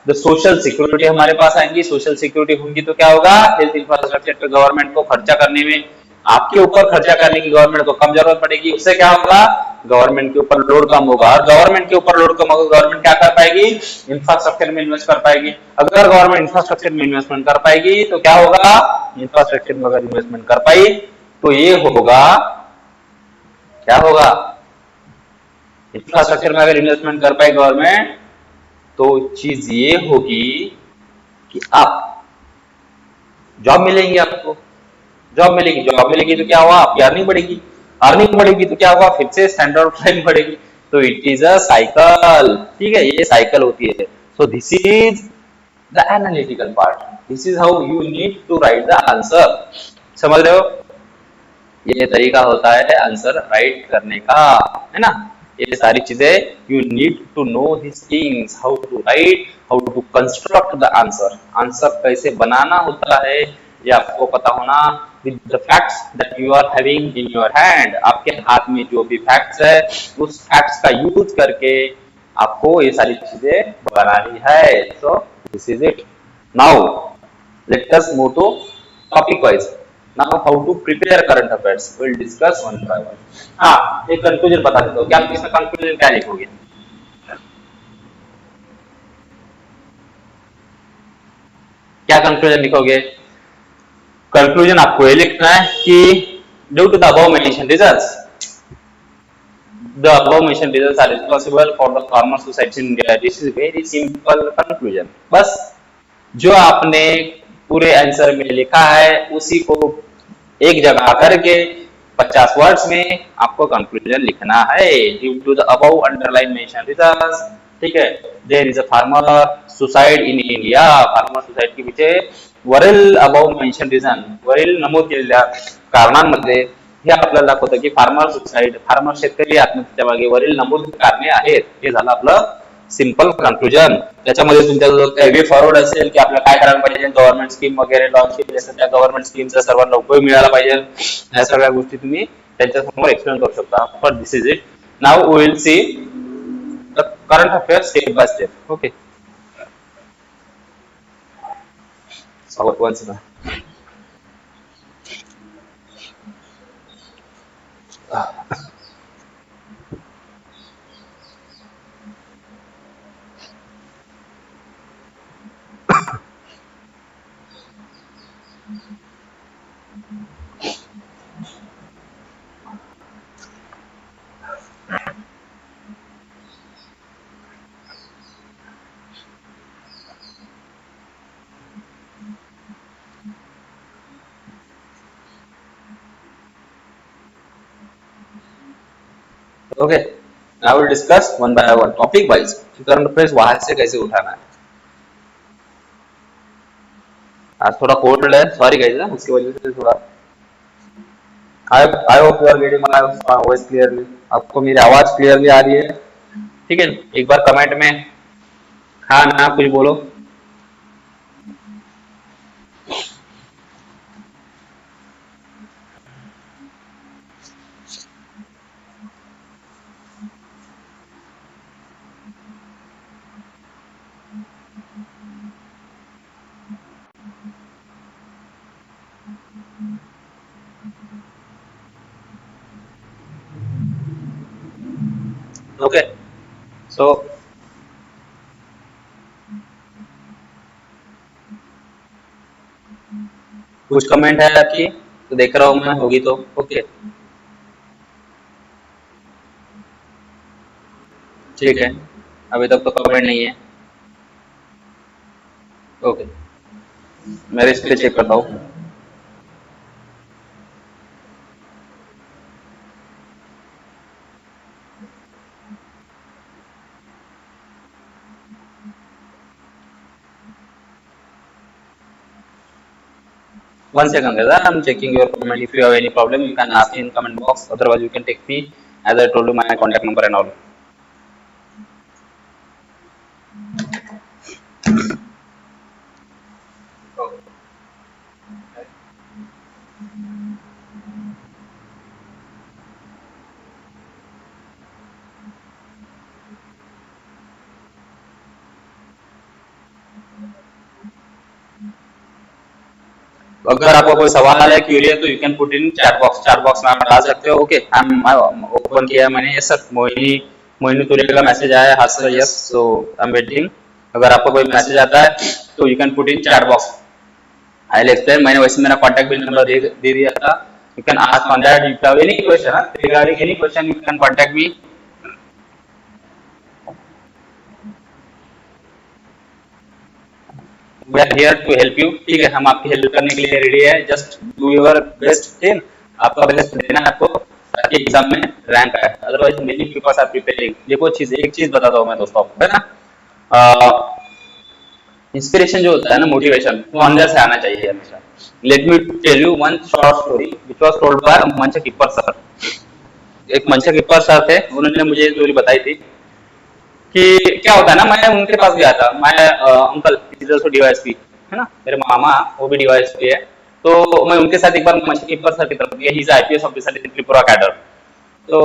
S1: द सोशल सिक्योरिटी हमारे पास आएंगी। सोशल सिक्योरिटी होंगी तो क्या होगा? हेल्थ इंफ्रास्ट्रक्चर पे गवर्नमेंट को खर्चा करने में, आपके ऊपर खर्चा करने की गवर्नमेंट को कम जरूरत पड़ेगी। उससे क्या होगा? गवर्नमेंट के ऊपर लोड कम होगा, और गवर्नमेंट के ऊपर लोड कम होगा, गवर्नमेंट क्या कर पाएगी? इंफ्रास्ट्रक्चर में इन्वेस्ट कर पाएगी। अगर गवर्नमेंट इंफ्रास्ट्रक्चर में इन्वेस्टमेंट कर पाएगी तो क्या होगा? इंफ्रास्ट्रक्चर में अगर इन्वेस्टमेंट कर पाई तो ये होगा, क्या होगा? इंफ्रास्ट्रक्चर में अगर इन्वेस्टमेंट कर पाए गवर्नमेंट तो चीज ये होगी कि आप जॉब मिलेंगी, आपको जॉब मिलेगी, जॉब मिलेगी तो क्या हुआ? आपकी अर्निंग बढ़ेगी, अर्निंग बढ़ेगी तो क्या होगा? फिर से स्टैंडर्ड ऑफ लाइफ बढ़ेगी। तो इट इज अ साइकिल, ठीक है, ये साइकिल होती है। So this is the analytical part, this is how you need to write the answer. समझ रहे हो? ये तरीका होता है आंसर राइट करने का, है ना? ये सारी चीजें you need to know this things, how to write, how to construct the answer, answer कैसे बनाना होता है ये आपको पता होना, with the facts that you are having in your hand, आपके हाथ में जो भी फैक्ट्स है उस फैक्ट्स का यूज करके आपको ये सारी चीजें बनानी है। So this is it. Now let us move to topic wise. Now how to prepare current affairs, will discuss one by one. हाँ, एक कंक्लूजन बता देता हूँ, क्या आप इसमें कंक्लूजन क्या लिखोगे? क्या कंक्लूजन लिखोगे? कंक्लूजन आपको ये लिखना है कि due to the above mention results, the above mentioned results are responsible for the farmer suicides in India. This is very simple conclusion. बस जो आपने पूरे आंसर में लिखा है उसी को एक जगह करके 50 वर्ड्स में आपको कंक्लूजन लिखना है। Due to the above underline mention results, ठीक है, there is a farmer suicide in India, farmer suicide के पीछे वरील अबव मेंशन रिझन, वरील नमूद केलेल्या कारणांमध्ये हे आपल्याला दाखवतं की फार्मर सुसाइड, फार्मर शेतकरी आत्महत्येच्या मागे वरील नमूद कारणे आहेत। हे झालं आपलं सिंपल कंक्लूजन। त्याच्यामध्ये तुमच्याजवळ काही वे फॉरवर्ड असेल की आपल्याला काय करायला पाहिजे, गव्हर्नमेंट स्कीम वगैरे लॉन्च केली असेल त्या गव्हर्नमेंट स्कीमचा सर्वांना उपयोग मिळाला पाहिजे, या सगळ्या गोष्टी तुम्ही त्यांच्यासमोर एक्सप्लेन करू शकता। But this is it. Now we will see the current affairs step by step. Okay, so once again okay, I will discuss one by one topic wise current affairs वहां से कैसे उठाना है। आज थोड़ा कोल्ड है, सॉरी गाइस, उसकी वजह से थोड़ा I hope you are getting my voice clearly, आपको मेरी आवाज क्लियरली आ रही है? ठीक है, एक बार कमेंट में हाँ ना कुछ बोलो। ओके, सो कुछ कमेंट है आपकी तो देख रहा हूं मैं, होगी तो ओके ठीक है, अभी तक तो कमेंट नहीं है। ओके, मैं इस पे चेक करता हूँ। One second, guys. I'm checking your comment. If you have any problem, you can ask in comment box. Otherwise, you can text me. As I told you, my contact number and all. अगर आपको कोई सवाल है, Curie है, तो you can put in chat box में आप डाल सकते हो। ओके, ओपन किया मैंने। यस सर, मोहिनी तुरे का मैसेज आया है। हाँ sir, yes, so I am waiting. अगर आपको कोई मैसेज आता है तो you can put in chat box, I will explain. मैंने वैसे मेरा कॉन्टैक्ट बिल नंबर दे दिया था, you can ask on that. If you have any question regarding any question, you can contact me. We are here to help you। ठीक है, हम आपकी help करने के लिए रेडी है। Just do your best team, आपका बेस्ट देना है आपको ताकि एग्जाम में रैंक आए। Otherwise many peoples are preparing. देखो एक चीज बताता हूँ मैं दोस्तों आपको, है ना, इंस्पिरेशन जो होता है ना, मोटिवेशन, वो अंदर से आना चाहिए हमेशा। Let me tell you one short story which was told by मंचा कीपर सर। एक मंचा कीपर सर थे, उन्होंने मुझे ये स्टोरी बताई थी। कि क्या होता है ना, मैं उनके पास गया था, मैं अंकल डीवाईएसपी है ना, मेरे मामा वो भी डीवाईएसपी है, तो मैं उनके साथ एक बार मछलीपर सर की तरफ गया, he is IPS officer in Tripura cadre. तो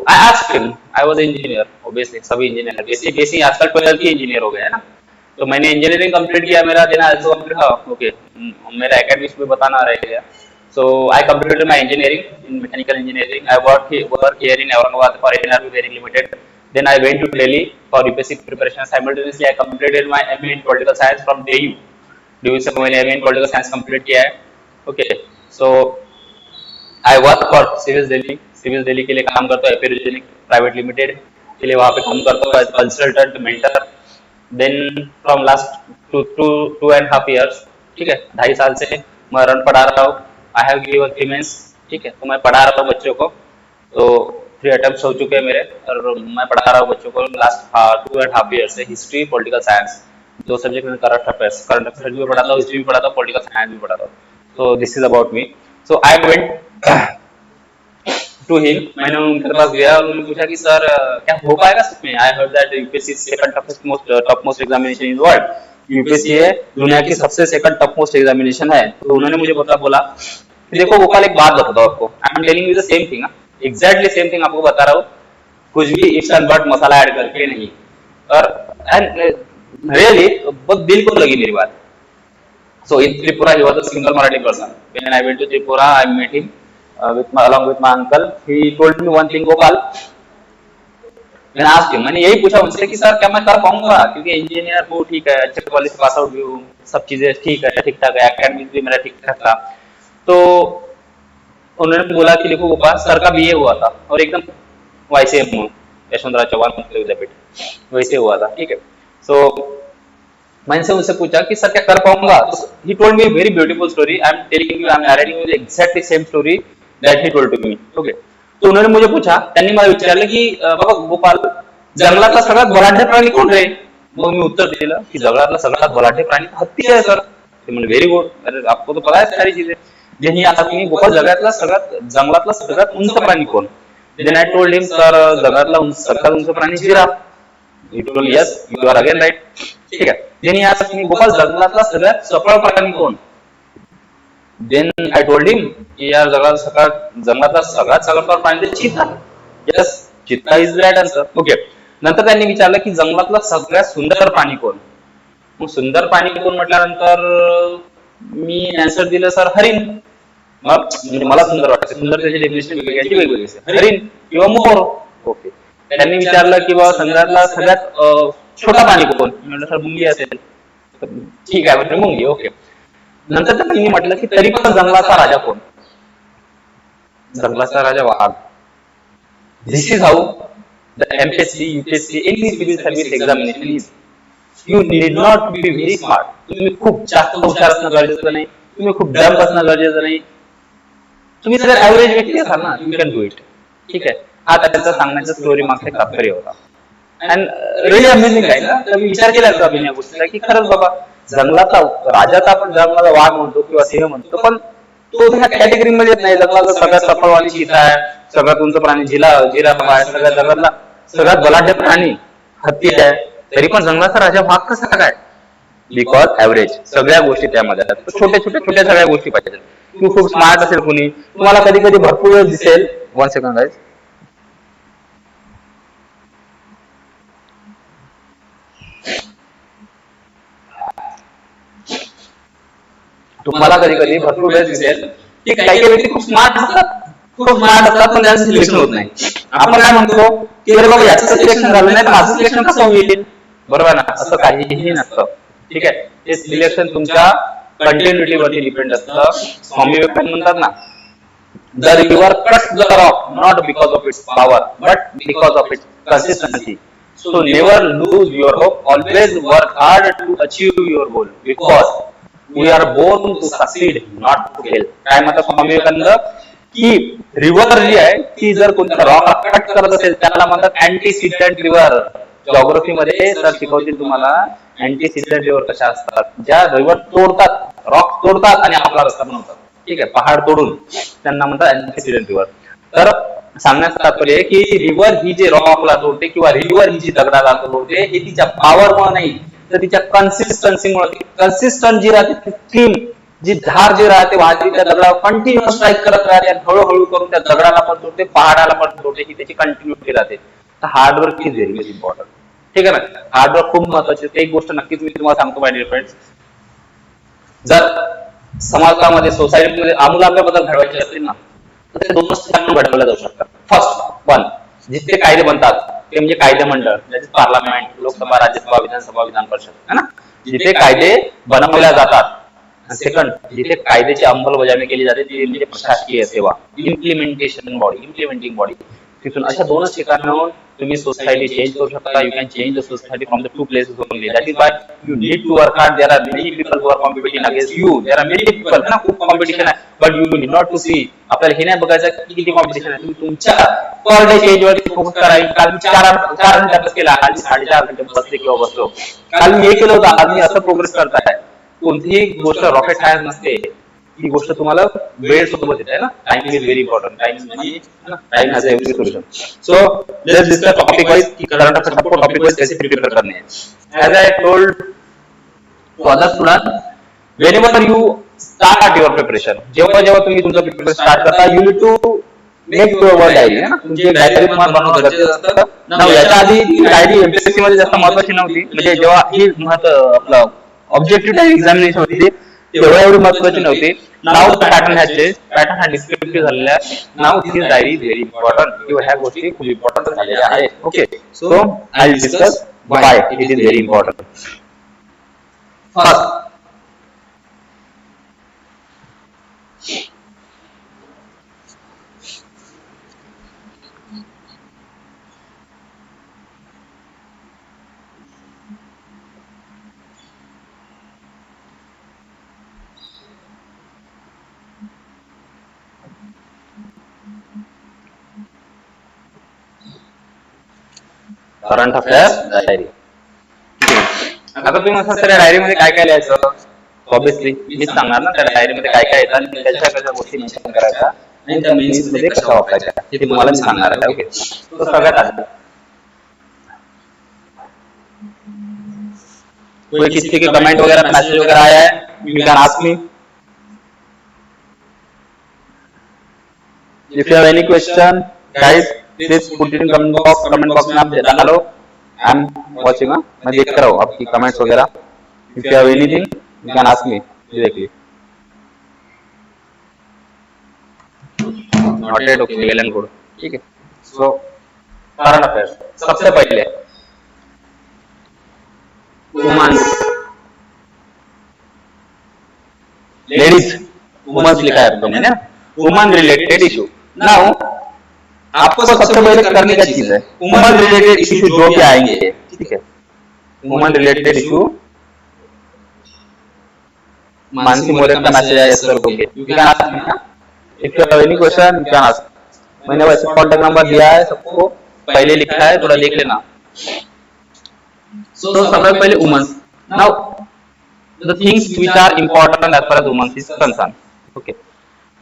S1: I asked him, I was engineer, obviously सभी इंजीनियर बेसिक आजकल 12 की इंजीनियर हो गए है ना, तो मैंने इंजीनियरिंग कंप्लीट किया, मेरा देना आल्सो कंप्लीट, हाँ ओके, मेरा एकेडमिक्स भी बताना रह गया। So I completed my engineering in mechanical engineering. I work here in Aurangabad for NRB Bearing Limited. Then I went to Delhi for UPSC preparation. Simultaneously, I completed my MA in political science from DU. DU से मैंने MA in political science complete किया है. Okay. So I work for Civils Delhi. Civils Delhi के लिए काम करता हूँ एपेरोजेनिक private limited के लिए, वहाँ पे काम करता हूँ as consultant mentor. Then from last two and half years, ठीक है, 2.5 साल से मैं रन पढ़ा रहा हूँ। आई हैव गिवन 3 मेंस, ठीक है, तो मैं पढ़ा रहा हूँ बच्चों को, तो 3 अटेम्प्ट्स हो चुके हैं मेरे, और मैं पढ़ा रहा हूँ बच्चों को लास्ट 2.5 ईयर से हिस्ट्री पॉलिटिकल साइंस, 2 सब्जेक्ट में करंट अफेयर्स भी पढ़ाता हूँ, हिस्ट्री भी पढ़ाता हूँ, पॉलिटिकल साइंस भी पढ़ाता हूँ। So this is about me. So I went to him, मैंने उनके पास गया और उन्होंने पूछा कि सर क्या हो पाएगा सच में? I heard that UPSC second top most examination in world, UPSC है दुनिया की सबसे सेकंड टॉप मोस्ट एग्जामिनेशन है। तो उन्होंने मुझे बोला कि देखो गोपाल, एक बात बताता हूँ आपको, आई am telling you the same thing, exactly same thing आपको बता रहा हूँ, कुछ भी ifs and but masala add करके नहीं। और एंड रियली बहुत दिल को लगी मेरी बात। So in Tripura, he was a single Marathi person. When I went to Tripura, I met him along with my uncle. He told me one thing, Gopal. मैंने asked him, मैंने यही पूछा उनसे कि सर क्या मैं कर पाऊंगा, क्योंकि इंजीनियर हूँ, ठीक है, अच्छे कॉलेज पास आउट भी हूँ, सब चीजें ठीक है, ठीक ठाक है, एकेडमिक भी मेरा ठीक ठाक था। तो उन्होंने बोला कि देखो गोपाल, सर का बीए हुआ था और एकदम वैसे यशवंतराव चौहान विद्यापीठ वैसे हुआ था, ठीक है। सो मैंने उनसे पूछा कि सर क्या कर पाऊंगा, he told me very beautiful story, I am telling you, I am narrating you exactly same story that he told to me, okay. तो उन्होंने मुझे पूछा, त्यांनी मला विचारलं की बाबा गोपाल, जंगलातला सगळ्यात बलाढ्य प्राणी कोण रे? मग मी उत्तर दिलं की जंगलातला सगळ्यात बलाढ्य प्राणी हत्ती आहे सर। ते म्हणजे व्हेरी गुड, अरे आपको तो पता है सारी चीजें। जेही आता तुम्ही गोपाल, जंगलातला सगळ्यात उंच प्राणी कोण? Then I told him, sir जगातला सगळ्यात उंच प्राणी giraffe. He told yes, you are again right, ठीक है। जेही आता तुम्ही गोपाल, जंगलातला सगळ्यात चपळ प्राणी कोण? देन आई टोल्ड हिम की यार जंगलातला सगळ्यात चपळ प्राणी चीता। यस, चीता इज राइट आन्सर, ओके। नंतर त्यांनी विचारलं की जंगलातला सगळ्यात सुंदर प्राणी कोण? मग सुंदर प्राणी कोण म्हटल्यानंतर मी आन्सर दिलं, सर हरिण। मग म्हणजे मला सुंदर वाटतं, सुंदर त्याची डेफिनेशन वेगवेगळी असते, हरिण किंवा मोर, ओके। त्यांनी विचारलं की बाबा जंगलातला सगळ्यात छोटा प्राणी कोण? म्हटलं सर मुंगी असेल, ठीक आहे म्हटलं मुंगी, ओके। नंतर त्यांनी म्हटलं की तरी पण जंगलाचा राजा कोण? जंगलाचा राजा वाघ। This is how the MPSC, UPSC, any civil service examination is. You need not be very smart, तुम्ही खूप जास्त हुशार असणं गरजेचं नाही, तुम्ही खूप डम्प असणं गरजेचं नाही, तुम्ही जर ऍव्हरेज व्यक्ती असाल ना, यू कॅन डू इट, ठीक आहे। हा त्याचा सांगण्याचा स्टोरी मागचा तात्पर्य होता। अँड रिअली अमेझिंग आहे ना, तर मी विचार केला होता या गोष्टीचा की खरंच बाबा, जंगलाचा राजाचा आपण जंगलाला वाघ म्हणतो किंवा सिंह म्हणतो, पण तो ह्या कॅटेगरीमध्ये येत नाही। जंगलाचा सगळ्यात सफळवाली चीता आहे, सगळ्यात उंच प्राणी जिराफ आहे, सगळ्यात जंगलातला सगळ्यात बलाढ्य प्राणी हत्ती आहे, तरी पण जंगलाचा राजा वाघ कसा काय? बिकॉज ऍव्हरेज सगळ्या गोष्टी त्यामध्ये आहेत, छोट्या सगळ्या गोष्टी पाहिजे। तू खूप स्मार्ट असेल कुणी, तुम्हाला कधी कधी भरपूर वेळ दिसेल, 1 सेकंड गाइस, तुम्हाला कधी कधी भरपूर वेळ दिसेल की काही व्यक्ती खूप स्मार्ट असतात, पण त्यांचं सिलेक्शन होत नाही। आपण काय म्हणतो की अरे बाबा याचं सिलेक्शन झालं नाही तर माझं सिलेक्शन कसं होईल? बरोबर ना, असं काहीही नसतं, ठीक आहे। हे सिलेक्शन तुमच्या कंटिन्युटीवरती डिपेंड असतं। स्वामी विवेकानंद म्हणतात ना, the river cuts the rock not because of its power but because of its consistency, so never lose your hope, always work hard to achieve your goal, because we are born to succeed not to fail. काय म्हणतात स्वामी विवेकानंद की river जी आहे ती जर कोणत्या rock cut करत असेल त्याला म्हणतात अँटीसिडेंट रिव्हर। जॉग्राफी मध्ये सर शिकवतील तुम्हाला अँटीसिडेंट रिव्हर कशा असतात, ज्या रिव्हर तोडतात, रॉक तोडतात आणि आपला रस्ता बनवतात, ठीक आहे, पहाड तोडून, त्यांना म्हणतात अँटीसिडेंट रिव्हर। तर सांगण्याचं तात्पर्य आहे की रिव्हर ही जे रॉकला जोडते किंवा रिव्हर ही जी दगडाला जोडते हे तिच्या पॉवरमुळे नाही तर तिच्या कन्सिस्टन्सीमुळे. कन्सिस्टंट जी राहते ती स्ट्रीम जी धार जी राहते वाहती त्या दगडावर कंटिन्यू स्ट्राईक करत राहते आणि हळूहळू करून त्या दगडाला पण जोडते पहाडाला पण जोडते ही त्याची कंटिन्युटी राहते. तर hard work is very very important. ठीक आहे ना. हार्डवर्क खूप महत्वाची. एक गोष्ट नक्कीच मी तुम्हाला सांगतो माय डिअर फ्रेंड्स, जर समाजामध्ये सोसायटीमध्ये आमूलाग्र बदल घडवायचे असतील ना तर ते दोनच ठिकाणी घडवले जाऊ शकतात. फर्स्ट वन, जिथे कायदे बनतात ते म्हणजे कायदे मंडळ, पार्लमेंट, लोकसभा, राज्यसभा, विधानसभा, विधान परिषद है ना, जिथे कायदे बनवल्या जातात. सेकंड, जिथे कायद्याची अंमलबजावणी केली जाते ती म्हणजे प्रशासकीय सेवा, इम्प्लिमेंटेशन बॉडी, इम्प्लिमेंटिंग बॉडी. तिथून अशा दोनच ठिकाणाहून तुम्ही सोसायटी चेंज करू शकता. You can change the society from the two places only. That is why you need to work hard. There are many people who are competing against you. There are many people ना, खूप competition आहे. But you need not to see. आपल्याला हे नाही बघायचं की किती competition आहे. तुम्ही तुमच्या पर डे चेंज वरती फोकस करा. काल मी 4 घंटे अभ्यास केला, काल मी 4.5 घंटे बसले किंवा बसलो. काल मी हे केलं होतं, आज मी असं प्रोग्रेस करत आहे. कोणतीही गोष्ट रॉकेट सायन्स नसते. ही गोष्ट तुम्हाला वेळ सोबत येते ना. Time is very important. Time has every solution. So let's discuss topic wise की करंट अफेयर्स आपको टॉपिक वाइज कैसे प्रिपेयर करने हैं. As I told to other student, whenever you start your preparation, जेव्हा जेव्हा तुम्ही तुमचं प्रिपरेशन स्टार्ट करता, you need to make your word diary. है ना, तुमची डायरी तुम्हाला बनवणं गरजेचं असतं. नाव याच्या आधी ती डायरी एमपीएससी मध्ये जास्त महत्वाची नव्हती. म्हणजे जेव्हा ही आपलं ऑब्जेक्टिव्ह टाइप एक्झामिनेशन होती तेव्हा एवढी महत्वाची नव्हती. नाव पॅटर्न ह्याचे पॅटर्न हा डिस्क्रिप्टिव्ह झालेला आहे. Now this diary very important किंवा ह्या गोष्टी खूप इम्पॉर्टंट झालेल्या आहेत. Okay, so I will discuss why it is very important. First, current affairs diary. आता तुम्ही असं त्या डायरी मध्ये काय काय लिहायचं, ऑब्विसली मीच सांगणार ना त्या डायरी मध्ये काय काय येतात आणि त्याच्या कशा गोष्टी मेन्शन करायच्या आणि त्या मेन्स मध्ये कशा वापरायच्या हे तुम्हाला मी सांगणार आहे. ओके, तो सगळ्यात आधी कोई किसी के कमेंट वगैरह मैसेज वगैरह आया है, you can ask me. If you have any question guys please put in comment box में आप डालो. I am watching. मैं देख रहा हूँ आपकी कमेंट्स वगैरह. If you have anything you can ask me directly. Noted. Okay, well and good. ठीक है. सो करंट अफेयर्स सबसे पहले वुमेन्स, लेडीज, वुमेन्स लिखा है तुमने ना, वुमेन रिलेटेड इशू. नाउ आपको सबसे पहले करने का चीज है वुमेन रिलेटेड इशू जो भी आएंगे. ठीक है, वुमेन रिलेटेड इशू. मानसी मोरे का मैसेज आया सर को, you can ask me. If you have any question you can ask. मैंने वैसे कॉन्टैक्ट नंबर दिया है सबको, पहले लिखा है, थोड़ा देख लेना. So सबसे पहले women's. Now the things which are important as far as women's is concern. Okay,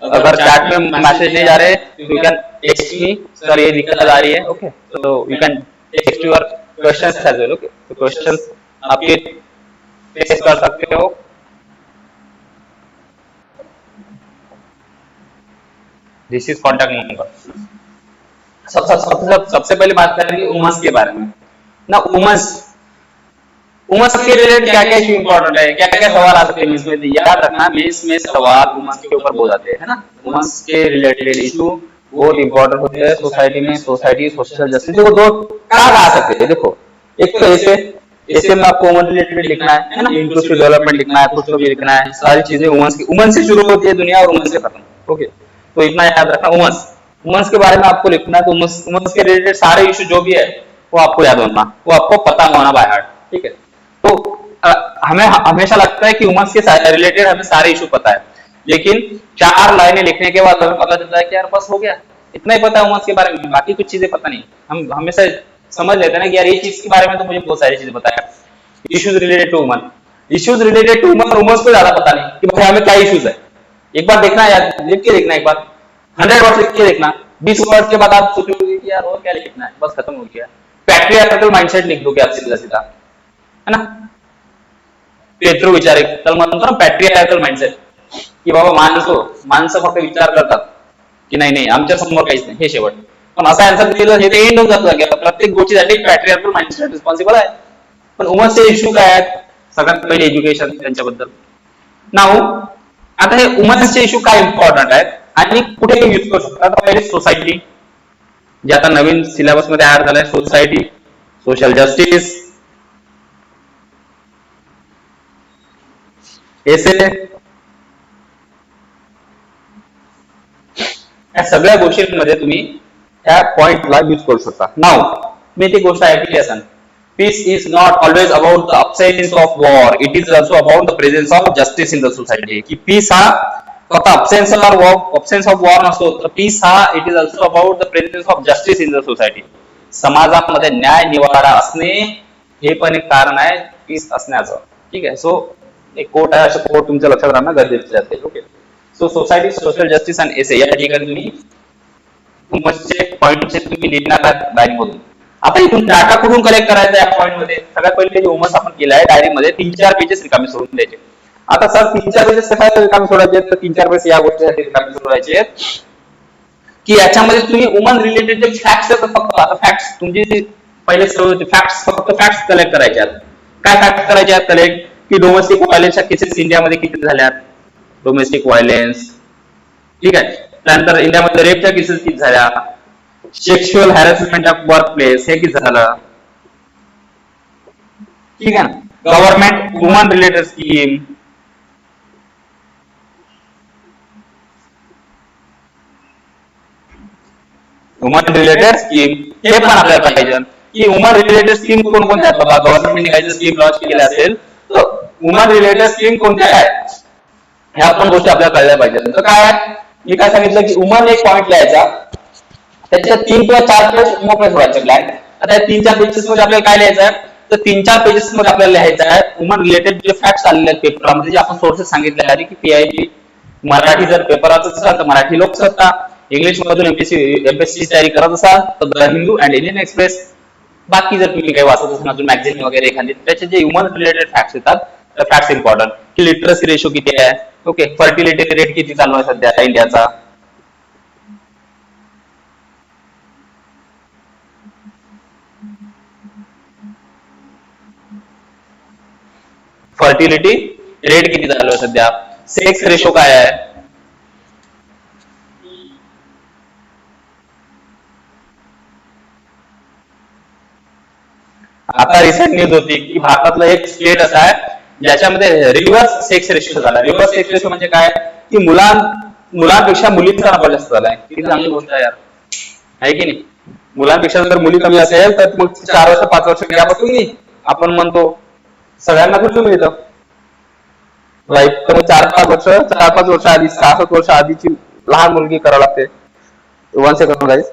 S1: अगर चैट में मैसेज नहीं जा रहे you can text me, sir ये दिक्कत आ रही है. ओके, तो you can text your questions as well. Okay, तो क्वेश्चंस आपके फेस कर सकते हो. This is contact number. सबसे पहले बात करेंगे वुमेन्स के बारे में ना. वुमेन्स के रिलेटेड क्या क्या इशू इंपॉर्टेंट है, क्या क्या सवाल आ सकते हैं मेंस में. याद रखना मेंस में सवाल वुमेन्स के ऊपर बहुत आते हैं ना. वुमेन्स के रिलेटेड इशू बहुत इंपॉर्टेंट होते हैं सोसाइटी में. सोसाइटी सोशल जस्टिस को दो कहाँ आ सकते हैं. देखो, एक तो ऐसे में आपको वुमेन रिलेटेड लिखना है ना, इंक्लूसिव डेवलपमेंट लिखना है, कुछ भी लिखना है. सारी चीजें वुमेन से शुरू होती है दुनिया और वुमेन से खत्म. ओके, तो इतना याद रखना. वुमेन्स के बारे में आपको लिखना है. तो वुमेन्स के रिलेटेड सारे इशू जो भी है वो आपको याद होना, वो आपको पता होना बाय हार्ट. ठीक है, तो हमें हमेशा लगता है कि वुमेन्स के रिलेटेड हमें सारे इशू पता है, लेकिन 4 लाइनें लिखने के बाद हमें पता चलता है कि यार बस हो गया, इतना ही पता है वुमेन्स के बारे में, बाकी कुछ चीजें पता नहीं. हम हमेशा समझ लेते हैं ना कि यार ये चीज के बारे में तो मुझे बहुत सारी चीजें पता है. Issues related to women, issues related to women, women's को ज्यादा पता नहीं कि भाई हमें क्या इश्यूज है. एक बार देखना यार, लिख के देखना, एक बार 100 वर्ड लिख के देखना 20 वर्ड के बाद आप सोचोगे कि यार और क्या लिखना है, बस खत्म हो गया। पॅट्रियार्कल माइंडसेट लिख दोगे आप सीधा सीधा, है ना। पेट्रो विचार, तर म्हणतो ना पॅट्रियार्कल माइंडसेट, की बाबा माणसं फक्त विचार करतात की नाही नाही आमच्या समोर काहीच नाही, हे शेवट. पण असा आन्सर दिलं हे ते एंड होऊन जातं, प्रत्येक गोष्टीसाठी पॅट्रियार्कल माइंडसेट रिस्पॉन्सिबल आहे. पण वुमन्सचे इश्यू काय आहेत? सगळ्यात पहिले एज्युकेशन, त्यांच्याबद्दल नाव. आता हे वुमन्सचे इश्यू काय इम्पॉर्टंट आहेत आणि कुठे युज करू शकतात? पहिले सोसायटी, जे आता नवीन सिलेबस मध्ये ऍड झालंय, सोसायटी, सोशल जस्टिस, एसे, या सगळ्या गोष्टींमध्ये तुम्ही ह्या पॉइंटला यूज करू शकता. नाव मी ती गोष्ट ऐकली असेल, peace is not always about the absence of war, it is also about the presence of justice in the society. की पीस हा फक्त अब्सेन्स ऑफ वॉर नसतो, तर पीस हा it is also about the presence of justice in the society. समाजामध्ये न्याय निवाडा असणे हे पण एक कारण आहे पीस असण्याचं. ठीक आहे. सो एक कोट आहे, असं कोट तुमच्या लक्षात राहणं गरजेचं आहे. ओके. सो सोसायटी, सोशल जस्टिस आणि एसे या ठिकाणी तुम्ही तुमचे पॉइंटचे तुम्ही लिहिणार आहात डायरीमधून. आता इथून डाटा कुठून कलेक्ट करायचा या पॉइंट मध्ये? सगळ्यात पहिले जे होमवर्क आपण केलं आहे डायरीमध्ये 3-4 पेजेस रिकामे सोडून द्यायचे. आता सर 3-4 पेजेस कशाला रिकामे सोडायचे? तर 3-4 पेजेस या गोष्टीसाठी रिकामे सोडायचे आहेत की याच्यामध्ये तुम्ही वुमन रिलेटेड जे फॅक्ट्स आहेत, फक्त आता फॅक्ट्स तुमचे पहिले फॅक्ट्स, फक्त फॅक्ट्स कलेक्ट करायचे आहेत. काय फॅक्ट्स करायचे आहेत कलेक्ट? की डोमेस्टिक व्हायलन्सच्या केसेस इंडियामध्ये किती झाल्यात, डोमेस्टिक व्हायलन्स. ठीक आहे. त्यानंतर इंडियामध्ये रेपच्या केसेस किती झाल्या, sexual harassment of work place हे किती झालं. ठीक आहे ना. Government women related scheme, women related scheme हे पण आपल्याला पाहिजे की वुमन रिलेटेड स्कीम कोणकोणत्या आहेत. बाबा गव्हर्नमेंटने काही स्कीम लॉन्च केल्या असेल तर वुमन रिलेटेड स्कीम कोणत्या आहेत ह्या पण गोष्टी आपल्याला कळल्या पाहिजेत. तर काय मी काय सांगितलं की वुमन एक पॉइंट लिहायचा, त्याच्या 3 किंवा 4 पेज मोकळे सोडायचे ब्लँक. आता 3-4 पेजेस मध्ये आपल्याला काय लिहायचं आहे? तर 3-4 पेजेस मध्ये आपल्याला लिहायचं आहे वुमन रिलेटेड जे फॅक्ट्स आलेले आहेत पेपरमध्ये, जे आपण सोर्सेस सांगितले आहे की पीआयबी मराठी जर पेपराचं असेल तर मराठी लोकसत्ता, इंग्लिश मधून एमपीएससी तयारी करत असाल तर the Hindu and Indian express, बाकी जर तुम्ही काही वाचत असाल अजून मॅगझिन वगैरे एखादी, त्याचे जे ह्युमन रिलेटेड फॅक्ट्स येतात तर फॅक्ट्स इम्पॉर्टंट. की लिटरसी रेशो किती आहे, ओके, फर्टिलिटी रेट किती चालू आहे सध्या इंडियाचा, फर्टिलिटी रेट किती चालू आहे सध्या, सेक्स रेशो काय आहे, आता रिसेंट न्यूज होती की भारतातलं एक स्टेट असं आहे ज्याच्यामध्ये रिव्हर्स सेक्स रेशो झाला. रिव्हर्स सेक्स रेशो म्हणजे काय की मुलांपेक्षा मुलींचा नंबर जास्त झालाय. किती चांगली गोष्ट आहे यार, आहे की नाही. मुलांपेक्षा जर मुली कमी असेल तर मग 4 वर्ष 5 वर्ष गेल्यापासून आपण म्हणतो सगळ्यांना कुठून मिळतं लाईफ, तर 4-5 वर्ष आधी 6-7 वर्ष आधीची लहान मुलगी करावं लागते. 1 सेकंड गाईज.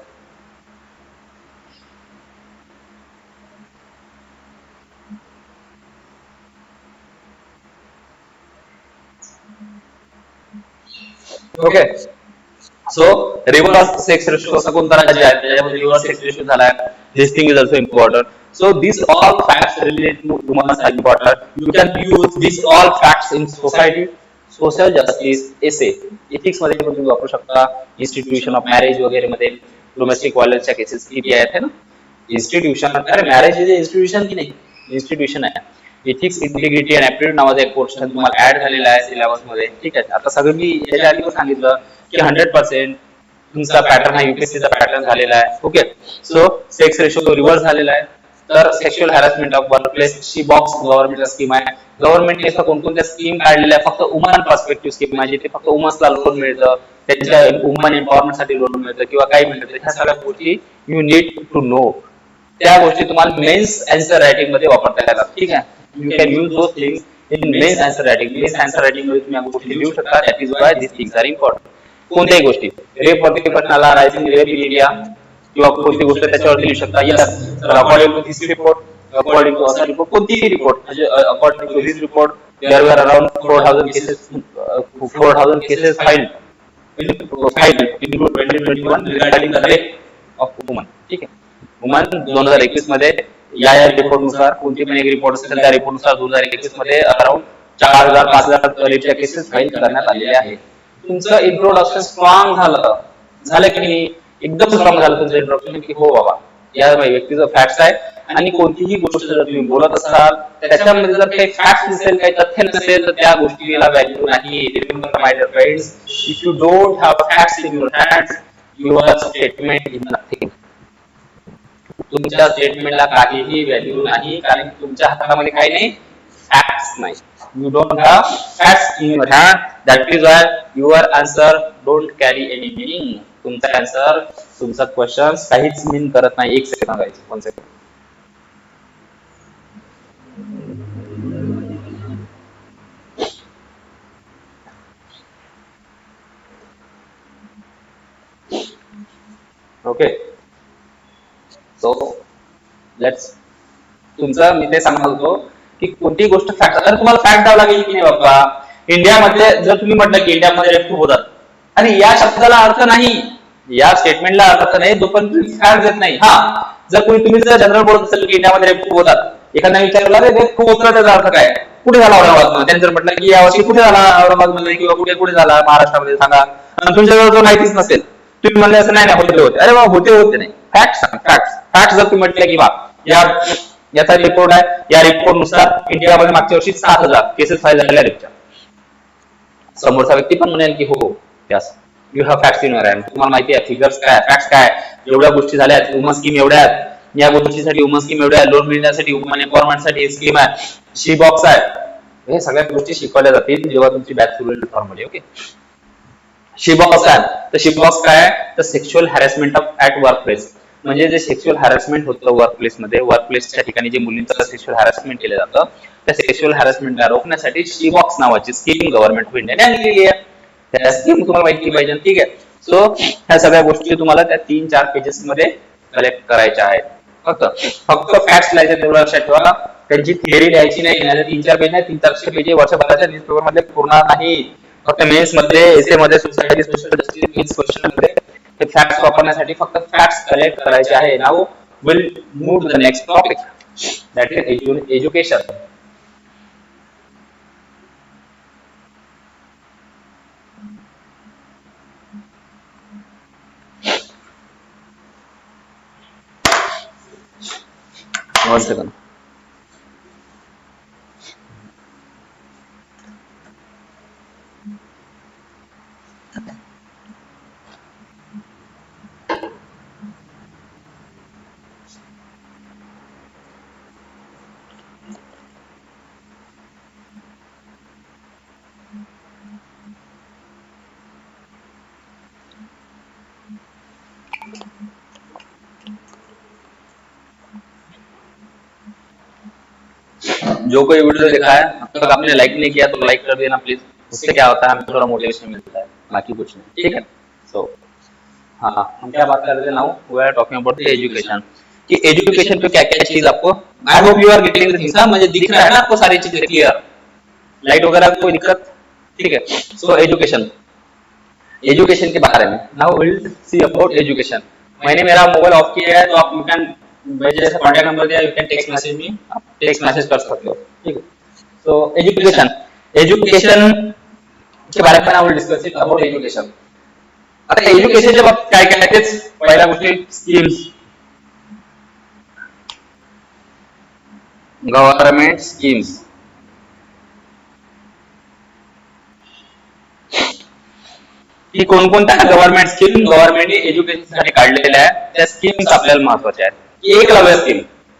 S1: ओके. सो रिव्हर्स सेक्स रेशो असा कोणता राज्य आहे त्याच्यामध्ये रिव्हर्स सेक्स रेशो झालाय. This thing is also important. So these all facts related to women are important. You can use these all facts in society, social justice, essay, ethics मध्ये पण तुम्ही वापरू शकता. इन्स्टिट्यूशन ऑफ मॅरेज वगैरे मध्ये domestic व्हायलन्सच्या cases किती आहेत है ना. इन्स्टिट्यूशन, अरे मॅरेज इज इन्स्टिट्यूशन की नाही, इन्स्टिट्यूशन आहे. एथिक्स, इंटिग्रिटी अँड ऍप्टिट्यूड नावाचा एक कोर्स तुम्हाला ऍड झालेला आहे सिलेबस मध्ये. ठीक आहे. आता सगळं मी याच्या आधी सांगितलं की 100% तुमचा पॅटर्न हा युपीएससीचा पॅटर्न झालेला आहे. Okay. So sex ratio reverse झालेला आहे. तर सेक्शुअल हॅरेसमेंट ऑफ वर्कप्लेस ची बॉक्स गव्हर्नमेंटचा स्कीम आहे. गव्हर्नमेंटने कोणकोणत्या स्कीम काढलेल्या फक्त वुमन पर्स्पेक्टिव्ह स्कीम आहे, जिथे फक्त वुमन्सला लोन मिळतं, त्यांच्या वुमन एम्पॉवरमेंटसाठी लोन मिळतं किंवा काही मिळतं. ह्या सगळ्या गोष्टी यू नीड टू नो. त्या गोष्टी तुम्हाला मेन्स आन्सर रायटिंग मध्ये वापरता येतात. ठीक आहे. You can use those things in mains answer writing. Mains answer writing मध्ये तुम्ही गोष्टी लिहू शकता. That is why this things are important. कोणत्याही गोष्टी रेप वरती प्रश्नाला रायझिंग रेप इन इंडिया किंवा कोणती गोष्ट त्याच्यावरती लिहू शकता. Yes according to this report, according to असा रिपोर्ट, कोणतीही रिपोर्ट म्हणजे according to this report there were around 4,000 cases filed. File in 2021 regarding the rape of woman. ठीक आहे. वुमन 2021 मध्ये या रिपोर्ट नुसार कोणती पण एक रिपोर्ट असेल त्या रिपोर्ट नुसार 2021 मध्ये अराउंड 4000-5000 रेपच्या केसेस फाईल करण्यात आलेल्या आहेत. तुमचं इंट्रोडक्शन स्ट्रॉंग झालं की नाही, एकदम स्ट्रॉंग झालं तुमचं इंट्रोडक्शन की हो बाबा या व्यक्तीचं फॅक्ट्स आहे आणि कोणतीही गोष्ट जर तुम्ही बोलत असाल त्याच्यामध्ये जर काही फॅक्ट्स नसेल, काही तथ्य नसेल तर त्या गोष्टीला व्हॅल्यू नाही. Remember my dear friends, if you don't have facts in your hands your statement is nothing. तुमच्या स्टेटमेंटला काहीही व्हॅल्यू नाही कारण तुमच्या हातामध्ये काही नाही, फॅक्ट्स नाही. You don't have facts in your hand. That is why your answer don't carry any meaning. तुमचा आन्सर, तुमचा क्वेश्चन काहीच मीन करत नाही. एक second guys, 1 second. Okay, so let's. तुमचं मी ते सांगत होतो की कोणती गोष्ट फॅक्ट, तर तुम्हाला फॅक्ट द्यावं लागेल की नाही बाबा. इंडियामध्ये जर तुम्ही म्हटलं की इंडियामध्ये रेप खूप होतात आणि या शब्दाला अर्थ नाही, या स्टेटमेंटला अर्थ नाही जोपर्यंत तुम्ही फॅक्ट देत नाही. हा, जर तुम्ही जर जनरल बोलत असेल की इंडियामध्ये रेप खूप होतात, एखाद्या विचारला रे रेप खूप होतात त्याचा अर्थ काय, कुठे झाला औरंगाबाद, त्यांनी जर म्हटलं की यावर्षी कुठे झाला औरंगाबादमध्ये किंवा कुठे कुठे झाला महाराष्ट्रामध्ये सांगा, आणि तुमच्याजवळ जर माहितीच नसेल तुम्ही म्हणले असं नाही होते होते, अरे बाबा होते नाही. फॅक्ट सांग, फॅक्ट जर तुम्ही म्हटलं की बा याचा रिपोर्ट आहे, या रिपोर्ट नुसार इंडियामध्ये मागच्या वर्षी 7000 केसेस फाईल झालेल्या रेपच्या, समोरचा व्यक्ती पण म्हणेल की हो yes you have facts in your hand. तुम्हाला माहिती आहे फिगर्स काय, फॅक्ट्स काय, एवढ्या गोष्टी झाल्या आहेत, वुमन स्कीम एवढ्या आहेत, या गोष्टीसाठी वुमन स्कीम एवढ्या आहे, लोन मिळण्यासाठी वुमन एम्पॉवरमेंटसाठी स्कीम आहे, शी बॉक्स आहे. हे सगळ्या गोष्टी शिकवल्या जातील जेव्हा तुमची बॅच सुरू होईल फॉर्मली. ओके, शी बॉक्स आहे तर शी बॉक्स काय, तर sexual harassment at work place, म्हणजे जे सेक्शुअल हॅरेसमेंट होतं वर्क प्लेसमध्ये, वर्क प्लेसच्या ठिकाणी जे मुलींचं सेक्शुअल हॅरेसमेंट केलं जातं त्या सेक्शुअल हॅरेसमेंटला रोखण्यासाठी शी बॉक्स नावाची स्कीम गव्हर्नमेंट ऑफ इंडियाने आणलेली आहे. त्या स्कीम तुम्हाला माहिती पाहिजे. ठीक आहे, सो ह्या सगळ्या गोष्टी तुम्हाला त्या 3-4 पेजेस मध्ये कलेक्ट करायच्या आहेत. फक्त फॅक्ट्स लिहायचे तेवढं लक्षात ठेवा. त्यांची थिअरी लिहायची नाही. 3-4 पेज नाही, 300-400 पेज वर्षभराच्या न्यूजपेपर मध्ये पूर्ण नाही. फक्त मेन्स मध्ये, एसे मध्ये, सोसायटी सोशल जस्टिस क्वेश्चन मध्ये ते फॅक्ट्स वापरण्यासाठी फक्त फॅक्ट्स कलेक्ट करायचे आहे. Now will move to the next topic, that is education. One second. जो कोई वीडियो देखा है अब तक आपने लाइक नहीं किया तो लाइक कर देना प्लीज. उससे क्या होता है हमें थोड़ा मोटिवेशन मिलता है, बाकी कुछ नहीं. ठीक है, सो हाँ हम क्या बात कर रहे थे now, we are talking about the education. कि एजुकेशन पे क्या क्या चीज आपको, I hope you are getting the things. मुझे दिख रहा है ना आपको सारी चीजें क्लियर, लाइट वगैरह कोई दिक्कत. ठीक है, सो एजुकेशन के बारे में now will see about education. मैंने मेरा मोबाइल ऑफ किया है तो आप यू कैन, जैसे कॉन्टैक्ट नंबर दिया, you can text message me, आप टेक्स्ट मैसेज कर सकते हो. ठीक है, सो एजुकेशन के बारे में आपण डिस्कस इट अबाउट एजुकेशन. आता एज्युकेशनच्या बाबतीत काय काय तेच पहिल्या गोष्टी स्कीम्स, गव्हर्नमेंट स्कीम्स. की कोणकोणत्या गव्हर्नमेंट स्कीम गव्हर्नमेंटने एज्युकेशनसाठी काढलेल्या आहेत त्या स्कीम्स आपल्याला महत्वाच्या आहेत. एकलव्य स्कीम,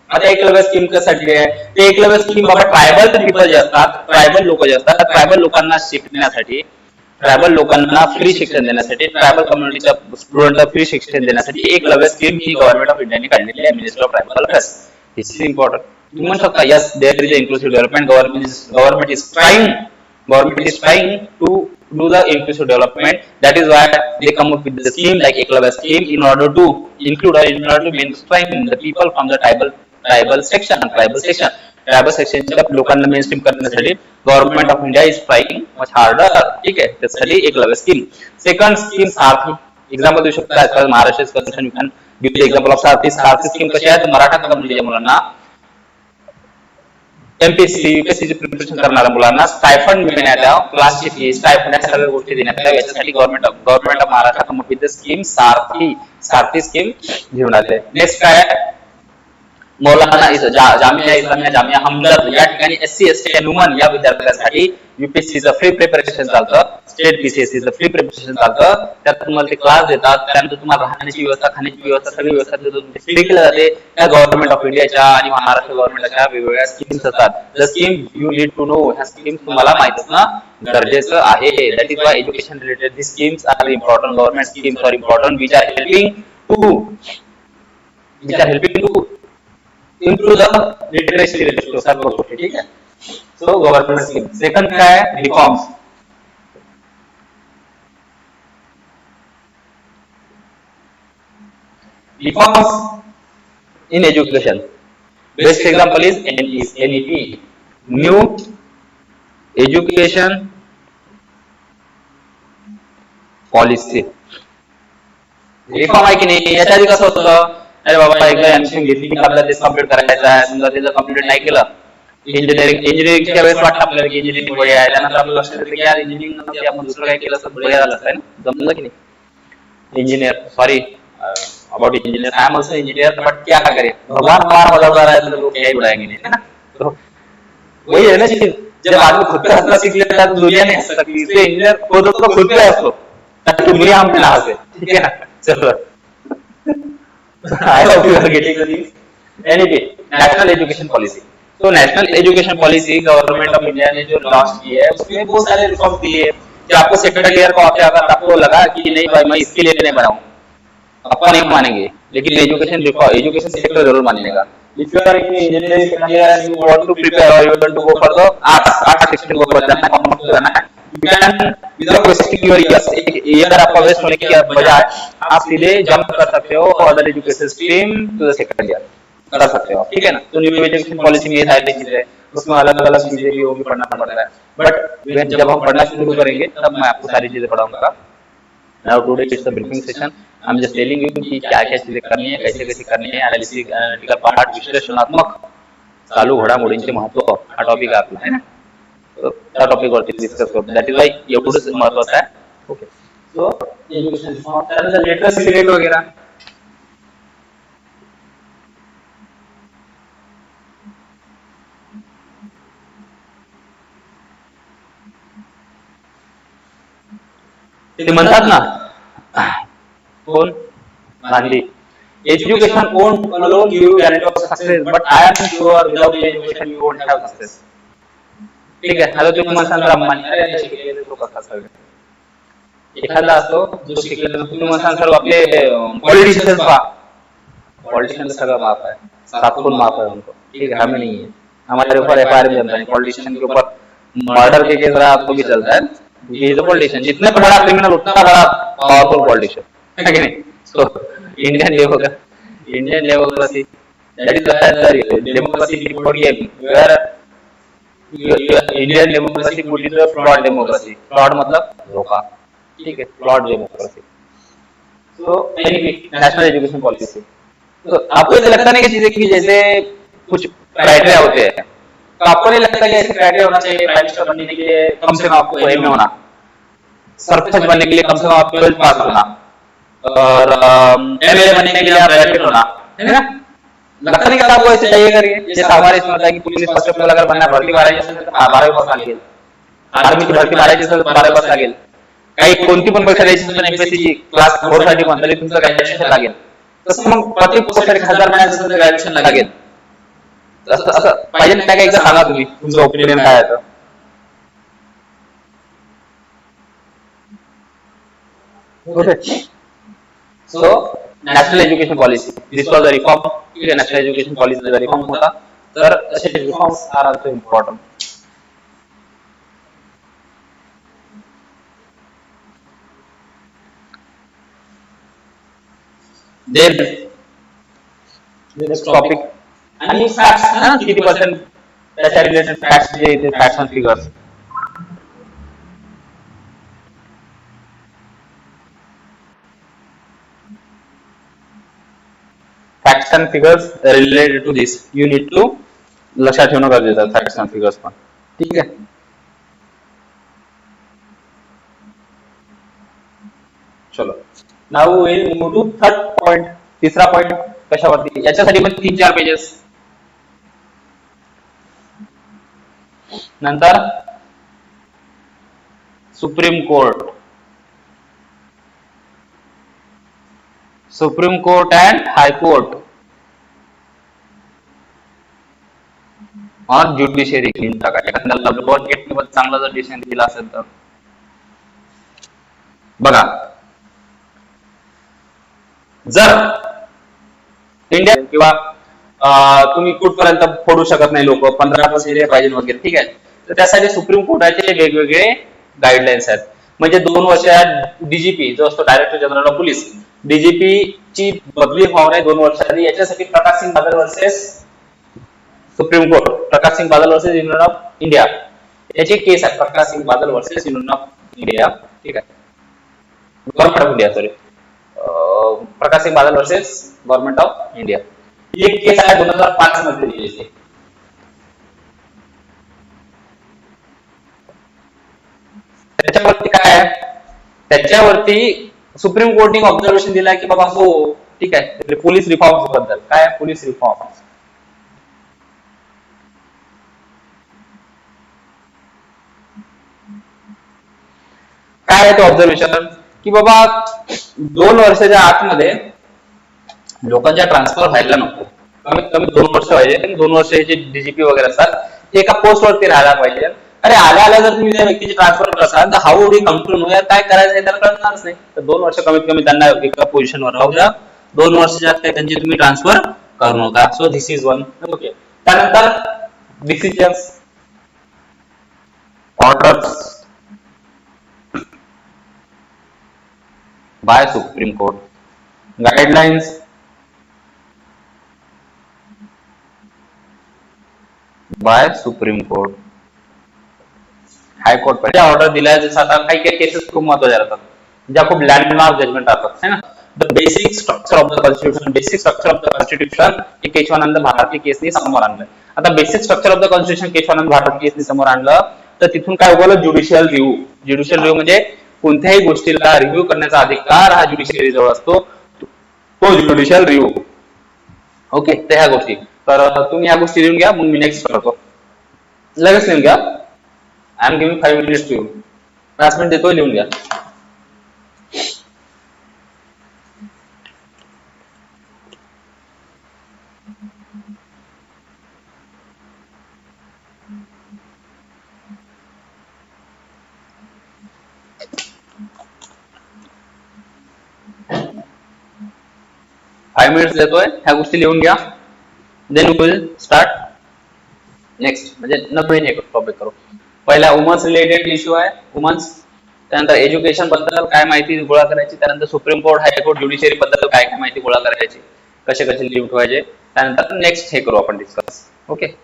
S1: आता एकलव्य स्कीम कशासाठी आहे, ते एकलव्य स्कीम बाबा ट्रायबल पीपल जे असतात, ट्रायबल लोक जे असतात, ट्रायबल लोकांना शिकण्यासाठी, ट्रायबल लोकांना फ्री शिक्षण देण्यासाठी, ट्रायबल कम्युनिटीच्या स्टुडंटला फ्री शिक्षण देण्यासाठी एकलव्य स्कीम ही गव्हर्नमेंट ऑफ इंडियाने काढलेली आहे, ministry of tribal affairs. This is important. तुम्ही म्हणू शकता yes there is inclusive development, government is trying to do the inclusive development. That is why they come up with the scheme like Eklavya scheme in order to include or in order to mainstream the people from the tribal section. Tribal सेक्शनच्या लोकांना mainstream करण्यासाठी government of India is trying much harder. ठीक आहे, त्यासाठी Eklavya scheme. Second scheme Sarathi. Example देऊ शकता. आजकाल Maharashtra construction you can give the example of Sarathi. Sarathi scheme कशी आहे, मराठा कम्युनिटीच्या मुलांना, एमपीएससी यूपीएससी प्रिपरेशन करणाऱ्या मुलांना स्टायफंड मिळण्यात यावं, क्लासची फी, स्टायफंड या सगळ्या गोष्टी देण्यात याव्या. याच्यासाठी government of Maharashtra come up with the scheme Sarathi scheme घेऊन आले. नेक्स्ट काय, मौलाना जामिया इस्लामिया जामिया हमदर्द या ठिकाणी एससी एसटी आणि वुमन या विद्यार्थ्यांसाठी यूपीएससीचं फ्री प्रिपरेशन चालतं, स्टेट पीसीएससीचं फ्री प्रिपरेशन चालतं. त्यात तुम्हाला ते क्लास देतात, त्यानंतर तुम्हाला राहण्याची व्यवस्था, खाण्याची व्यवस्था, सगळी व्यवस्था फ्री केली जाते. त्या गव्हर्नमेंट ऑफ इंडियाच्या आणि महाराष्ट्र गव्हर्नमेंटच्या वेगवेगळ्या स्कीम्स असतात. The scheme you need to know. ह्या स्कीम तुम्हाला माहित असणं गरजेचं आहे. That is why education related this schemes are important. Government schemes are important which are helping to improve the literacy ratio. सर्व गोष्टी. ठीक आहे. So government scheme. सेकंड काय, reforms. Reforms in education. Best example is NEP, New Education Policy. Reform आहे की नाही. याच्या आधी कसं होतं, अरे बाबा एकदा ऍडमिशन घेतली की आपल्याला तेच कम्प्लीट करायचं आहे. समजा त्याचं कम्प्लीट नाही केलं, इंजिनिअरिंगच्या वेळेस वाटतं आपल्याला की इंजिनिअरिंग बढिया आहे. त्यानंतर आपल्याला लक्षात येतं की यार इंजिनिअरिंग नंतर आपण दुसरं काय केलं तर बढिया झालं असतं ना. जमलं की नाही. Engineer, sorry about engineer, I am also engineer, but क्या करें, भगवान हमारा मददगार रहा है तो लोग क्या ही उड़ाएंगे, नहीं है ना. तो वही है ना चीज, जब आदमी खुद पे हंसना सीख लेता है तो दुनिया नहीं हंस सकती. इसलिए इंजीनियर खुद पे हंसो ताकि दुनिया हम पे ना हंसे. ठीक है ना. चलो, I hope you are getting the things. Anyway, national education policy. तो national education policy government of India ने जो लॉन्च की है उसमें बहुत सारे रिफॉर्म दिए हैं कि आपको सेकेंड ईयर को अगर आपको लगा कि नहीं भाई मैं इसके लिए नहीं बनाऊं, अपन नहीं मानेंगे, लेकिन एजुकेशन सेक्टर जरूर मानेगा. If you are in engineering second year and you want to prepare or you want to go for the arts section को करना है, commerce करना है, you can without wasting your years, एक ईयर आपका waste होने की बजाय आप सीधे जंप कर सकते हो other education stream to the second year कर सकते हो. ठीक है ना. तो न्यू एजुकेशन पॉलिसी में ये सारी चीजें, उसमें अलग अलग चीजें भी वो भी पढ़ना पड़ता है. बट जब हम पढ़ना शुरू करेंगे तब मैं आपको सारी चीजें पढ़ाऊंगा. Now today it's a briefing session. I'm just telling you कि क्या क्या चीजें करनी है, कैसे कैसे करनी है. एनालिटिकल पार्ट, विश्लेषणात्मक चालू घडामोडींचे महत्व हा टॉपिक आहे आपला, है ना. तो त्या टॉपिक वरती डिस्कस करू. दॅट इज वाय एवढंच महत्वाचं आहे. ओके. सो एज्युकेशन रिफॉर्म, त्यानंतर लिटरसी रेट वगैरे. ते म्हणतात ना, कोण, Gandhi, education won't alone give you guarantee of success, but I am sure without education you won't have success. ठीक आहे. आता तुम्ही म्हणसाल तर अंबानी, अरे शिकलेले लोक असतात सगळे. एखादा असतो जो शिकलेला, तुम्ही म्हणसाल सर आपले पॉलिटिशियन्स पहा, पॉलिटिशियन सगळं माफ है, सातपुर माफ है उनको. ठीक है, हमें नहीं है. हमारे ऊपर एफआईआर भी बनता है पॉलिटिशियन के ऊपर. मर्डर के केस रहा आपको भी चलता है. He is a politician. जितने बड़ा क्रिमिनल उतना बड़ा पावरफुल पॉलिटिशियन, है कि नहीं. So Indian democracy, that is the democracy before game, where Indian democracy put into a flawed democracy. Flawed मतलब धोखा. ठीक है, flawed democracy. So anyway, national education policy. तो आपको ऐसा लगता नहीं कि चीजें की जैसे कुछ क्राइटेरिया होते हैं, तो आपको नहीं लगता कि ऐसे क्राइटेरिया होना चाहिए प्राइम मिनिस्टर बनने के लिए कम से कम आपको एम ए होना, सरपंच बनने के लिए कम से कम आप 12th पास होना, और एमएलए बनने के लिए आप ग्रेजुएट होना, है ना. लगता नहीं कि आपको ऐसे चाहिए करके. जैसे हमारे इसमें होता है कि पुलिस कॉन्स्टेबल अगर बनना भरती 12 पास लागेल, आर्मी की भरती 12 पास लागेल, काही कोणती पण परीक्षा द्यायची असेल एमपीएससी क्लास 4 साठी पण तरी तुमचं ग्रॅज्युएशन लागेल. तसं मग प्रत्येक पोस्टसाठी खासदार बनायचं असेल तर ग्रॅज्युएशन लागेल. असं पाहिजे नाही का. एकदा सांगा तुम्ही तुमचं ओपिनियन काय आहे. Okay. So national education policy, this was the reform. ठीक है, national education policy का reform होता. तर असे reforms are also important. Then next topic, आणि facts ना किती पर्सेंट त्याच्या रिलेटेड फॅक्ट्स जे येते, facts and figures. Facts and figures related to this you need to लक्षात ठेवणं गरजेचं आहे, फॅक्ट्स अँड फिगर्स पण. ठीक आहे. चलो now will move to third point. तिसरा पॉइंट कशावरती, याच्यासाठी पण 3-4 पेजेस. नंतर supreme court, supreme court and high court और ज्युडिशियरी घेऊन टाका. एखाद्याला लोअर गेट मध्ये चांगला जर डिसिजन दिला असेल तर बघा, जर इंडिया किंवा तुम्ही कुठपर्यंत फोडू शकत नाही लोक, 15% पाहिजे वगैरे, ठीक आहे. तर त्यासाठी सुप्रीम कोर्टाचे वेगवेगळे गाईडलाईन्स आहेत. म्हणजे 2 वर्षात डीजीपी जो असतो, director general of police, DGP ची बदली होऊ नये 2 वर्षांनी. याच्यासाठी प्रकाश Singh Badal versus supreme court, Prakash Singh Badal versus union of India, याची केस आहे. प्रकाश Singh Badal versus union of India, ठीक आहे, government of India, sorry, Prakash Singh Badal versus government of India. ही एक केस आहे 2005 मध्ये दिलेली. त्याच्यावरती काय आहे, त्याच्यावरती सुप्रीम कोर्टने ऑब्झर्वेशन दिला की बाबा हो ठीक आहे, पोलीस रिफॉर्म्स बद्दल. काय पोलीस रिफॉर्म, काय आहे ते ऑब्झर्वेशन की बाबा 2 वर्षाच्या आतमध्ये लोकांच्या ट्रान्सफर व्हायला नको, कमीत कमी 2 वर्ष पाहिजे. 2 वर्ष जे डीजीपी वगैरे असतात ते एका पोस्ट वरती राहायला पाहिजे. अरे आल्या आल्या जर तुम्ही त्या व्यक्तीची ट्रान्सफर करसाल तर हाऊ डी कंट्रोल होईल, काय करायचं त्याला कळणारच नाही. तर 2 वर्ष कमीत कमी त्यांना एका पोझिशनवर राहू द्या. 2 वर्षाच्या आत त्यांची तुम्ही ट्रान्सफर करू नका. So this is one. Okay. त्यानंतर decisions, orders by supreme court, guidelines by supreme court, high court पण ऑर्डर दिलाय. जसं आता काही काही केसेस खूप महत्त्वाच्या राहतात, ज्या खूप लँडमार्क जजमेंट राहतात, है ना. The basic structure of the constitution, basic structure of the constitution हे केशवानंद भारती केसनी समोर आणलं. आता basic structure of the constitution Keshavananda Bharati केसनी समोर आणलं तर तिथून काय उगवलं, ज्युडिशियल रिव्ह्यू. ज्युडिशियल रिव्ह्यू म्हणजे कोणत्याही गोष्टीला रिव्ह्यू करण्याचा अधिकार हा ज्युडिशियरी जवळ असतो, तो ज्युडिशियल रिव्ह्यू. ओके. तर ह्या गोष्टी, तर तुम्ही ह्या गोष्टी लिहून घ्या, मग मी नेक्स्ट करतो. लगेच लिहून घ्या. I am giving 5 minutes to you. 5 minute देतोय, लिहून घ्या. फाइव मिनिट्स देतोय, ह्या गोष्टी लिहून घ्या. Then we will start next. म्हणजे नवीन एक टॉपिक करू. पहिला वुमन्स रिलेटेड इश्यू आहे, वुमन्स. त्यानंतर एज्युकेशन बद्दल काय माहिती गोळा करायची, त्यानंतर सुप्रीम कोर्ट, हायकोर्ट, ज्युडिशियरी बद्दल काय काय माहिती गोळा करायची, कसे कसे लिहून ठेवायचे, त्यानंतर नेक्स्ट हे करू आपण डिस्कस. ओके.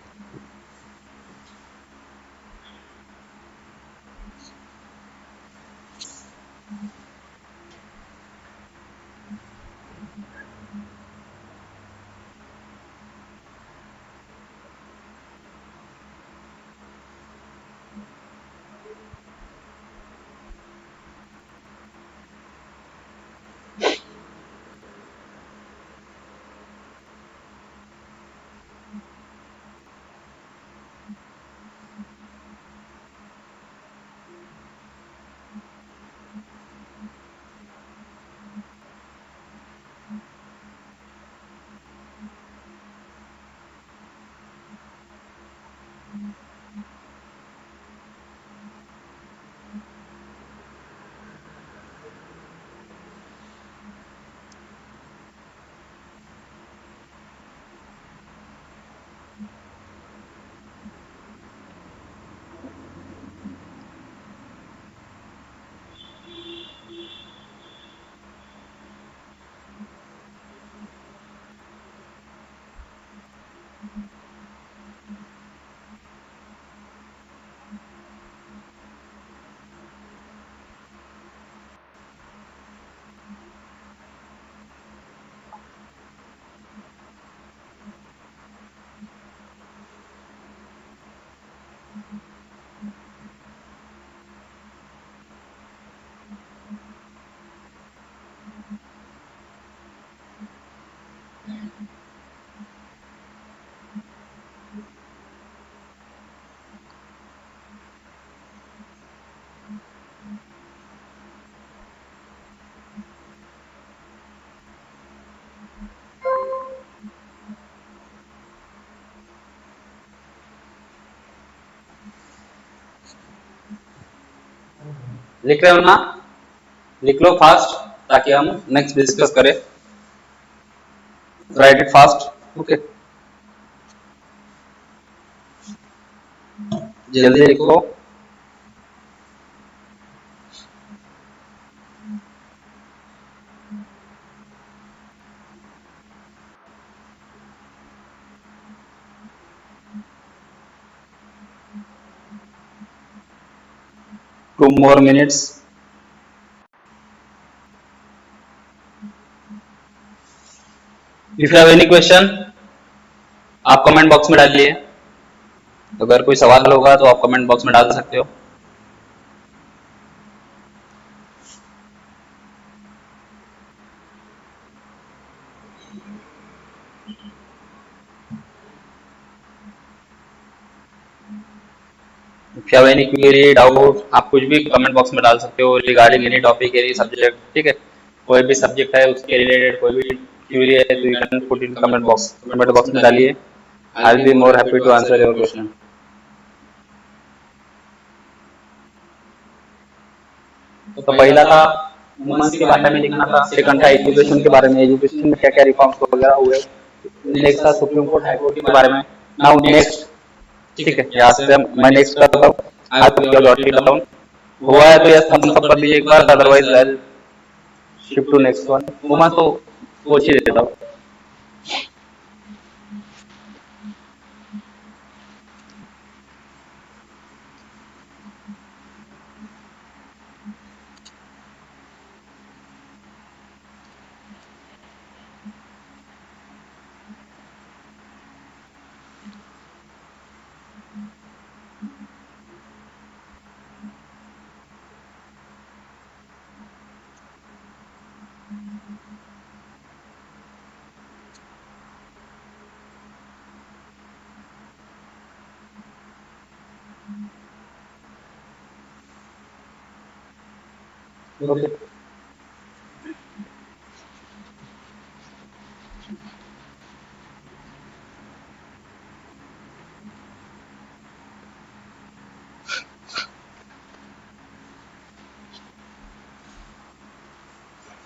S1: लिख रहे हो ना? लिख लो फास्ट ताकि हम नेक्स्ट डिस्कस करें। Right it fast. ओके, जल्दी लिखो। Two more minutes. If you have any question, आप कमेंट बॉक्स में डालिए। अगर कोई सवाल होगा तो आप कमेंट बॉक्स में डाल सकते हो। If you have any query, doubt, आप कुछ भी कमेंट बॉक्स में डाल सकते हो regarding any topic, any subject. ठीक है, कोई भी सब्जेक्ट है उसके रिलेटेड कोई भी क्वेरी है तो you can put in comment box. Comment box में डालिए। I will be more happy to answer your question. तो पहला था वुमेन्स के बारे में लिखना था, सेकंड था एजुकेशन के बारे में, एजुकेशन में क्या क्या रिफॉर्म्स वगैरह हुए, नेक्स्ट था सुप्रीम कोर्ट हाई कोर्ट के बारे में। नाउ नेक्स्ट, ठीक है, यहाँ से मैं नेक्स्ट करता हूँ। आप जॉट इट डाउन। हुआ है तो यस थम्स अप कर दीजिए एक बार, otherwise I will shift to next one. Women's तो सोच ही देता हूँ। Okay.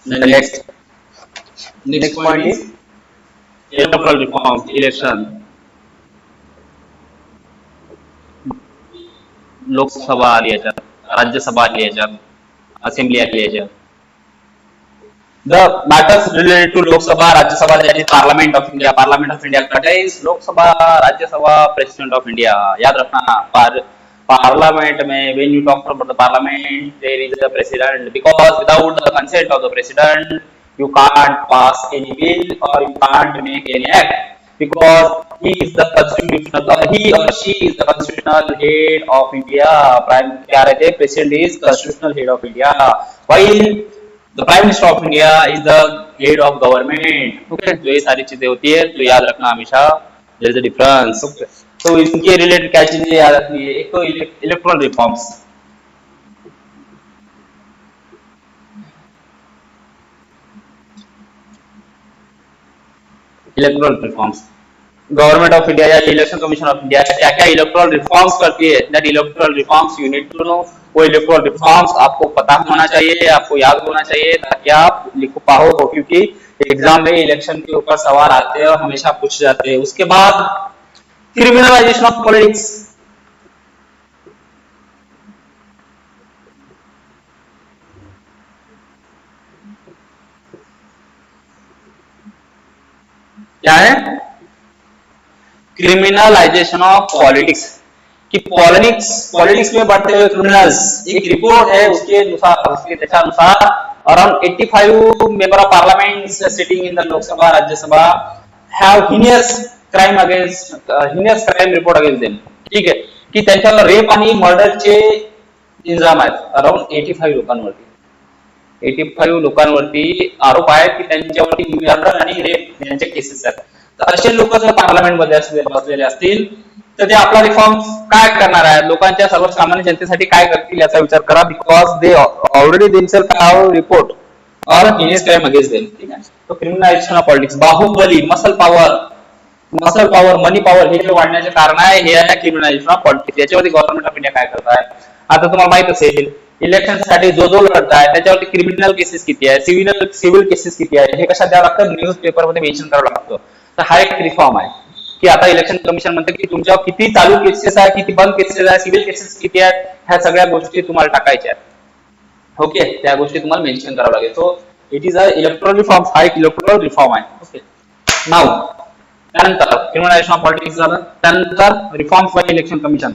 S1: The next point is electoral reform, election. Lok Sabha लिहाजा, राज्यसभा लिहाजा, असेंबली लिहाजा. The matters related to Lok Sabha, Rajya Sabha, that is Parliament of India. Parliament of India contains Lok Sabha, Rajya Sabha, President of India. याद रखना, Parliament में when you talk about the Parliament, there is a President, because without the consent of the President, you can't pass any bill or you can't make any act. Because he is the constitutional, he or she is the constitutional head of India. Prime क्या रहते हैं? President is constitutional head of India. While the Prime Minister of India is the head of government. Okay, तो ये सारी चीजें होती है, तो याद रखना हमेशा there is a difference. Okay, तो इनके रिलेटेड क्या चीजें याद रखनी है? एक तो electoral reforms, electoral reforms, government of India या इलेक्शन कमीशन ऑफ इंडिया क्या क्या इलेक्ट्रल रिफॉर्म्स करती है, that electoral reforms you need to know. वो इलेक्ट्रल रिफॉर्म्स आपको पता होना चाहिए, आपको याद होना चाहिए, ताकि आप लिख पाओ, क्योंकि एग्जाम में इलेक्शन के ऊपर सवाल आते हैं और हमेशा पूछ जाते हैं। उसके बाद क्रिमिनलाइजेशन ऑफ पॉलिटिक्स, क्या है? क्रिमिनलाइजेशन ऑफ पॉलिटिक्स, कि पॉलिटिक्स में बढ़ते हुए क्रिमिनल्स। एक रिपोर्ट है उसके अनुसार, उसके अनुसार around 85 member of parliament sitting in the Lok Sabha Rajya Sabha have heinous crime report against them. ठीक आहे, की त्यांच्यावर रेप आणि मर्डरचे इल्जाम आहेत. अराउंड 85 लोकांवरती आरोप आहेत की त्यांच्यावरती मर्डर आणि रेप यांचे केसेस आहेत. तर असे लोक जर पार्लमेंट मध्ये बसलेले असतील तर ते आपला रिफॉर्म काय करणार आहेत, लोकांच्या सर्वसामान्य जनतेसाठी काय करतील याचा विचार करा. Because they already themselves have report or heinous crime against them. ठीक आहे, तो criminalisation of politics, Bahubali, muscle power, money power हे जे वाढण्याचे कारण आहे, हे आहे क्रिमिनलायझेशन ऑफ पॉलिटिक्स. याच्यावरती गव्हर्नमेंट ऑफ इंडिया काय करत आहे आता तुम्हाला माहित असेल. इलेक्शन साठी जो जो लढताय त्याच्यावरती क्रिमिनल केसेस किती आहे, सिव्हिल केसेस किती आहे, हे कशा द्यावं लागतं, न्यूज पेपर मध्ये मेन्शन करावं लागतं. तर हा एक रिफॉर्म आहे की आता इलेक्शन कमिशन म्हणतं की तुमच्यावर किती चालू केसेस आहे, किती बंद केसेस आहे, सिव्हिल केसेस किती आहेत, ह्या सगळ्या गोष्टी तुम्हाला टाकायच्या आहेत. ओके, त्या गोष्टी तुम्हाला मेन्शन करावं लागेल. So it is a electoral reform, हा एक इलेक्ट्रॉल रिफॉर्म आहे. ओके, नाव त्यानंतर क्रिमिनलायझेशन ऑफ पॉलिटिक्स झालं, त्यानंतर reform for election commission.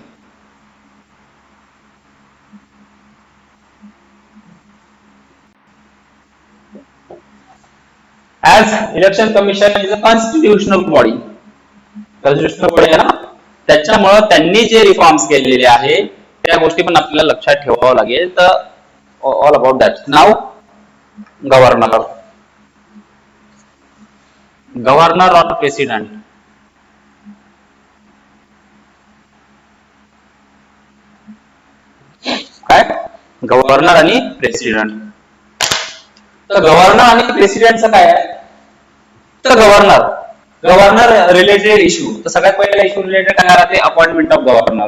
S1: As election commission is a constitutional body, constitutional body आहे ना, त्याच्यामुळे त्यांनी जे रिफॉर्म्स केलेले आहे त्या गोष्टी पण आपल्याला लक्षात ठेवावं लागेल. तर all about that. Now governor, governor or president. काय गव्हर्नर आणि प्रेसिडेंट. तर गव्हर्नर आणि प्रेसिडेंटचं काय आहे, तर गव्हर्नर रिलेटेड इश्यू. तर सगळ्यात पहिला इश्यू रिलेटेड काय राहते, appointment of governor.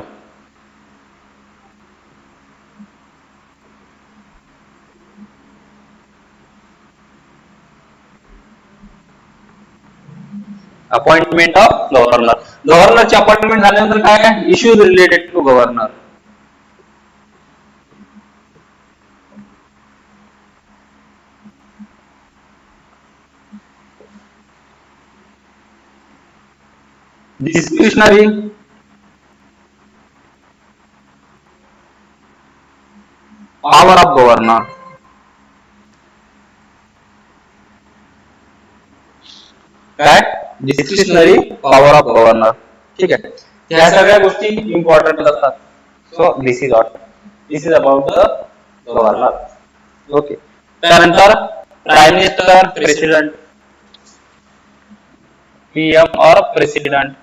S1: Appointment of governor. गव्हर्नरची अपॉइंटमेंट झाल्यानंतर काय आहे, issues related to governor. Discretionary, power of governor. काय डिस्क्रिशनरी पॉवर ऑफ गव्हर्नर. ठीक आहे, ह्या सगळ्या गोष्टी इम्पॉर्टंट असतात. So this is about the governor. Okay, त्यानंतर प्राईम मिनिस्टर, प्रेसिडेंट, पीएम और president.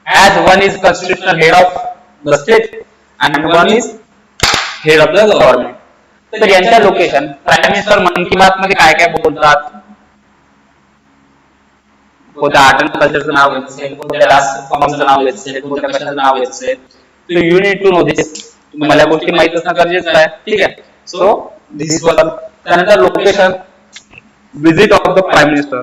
S1: as one is constitutional head of the state and one is head of the government. तर यांच्या लोकेशन, प्राईम मिनिस्टर मन की बात मध्ये काय काय बोलतात, कोणत्या आर्ट अँड कल्चरचं नाव घेत असेल, कोणत्या डान्स फॉर्मचं नाव घेत असेल, कोणत्या कशाचं नाव घेत असेल, तर you need to know this. तुम्हाला या गोष्टी माहित असणं गरजेचं आहे. ठीक आहे, सो दिस वन. त्यानंतर location, visit of the prime minister.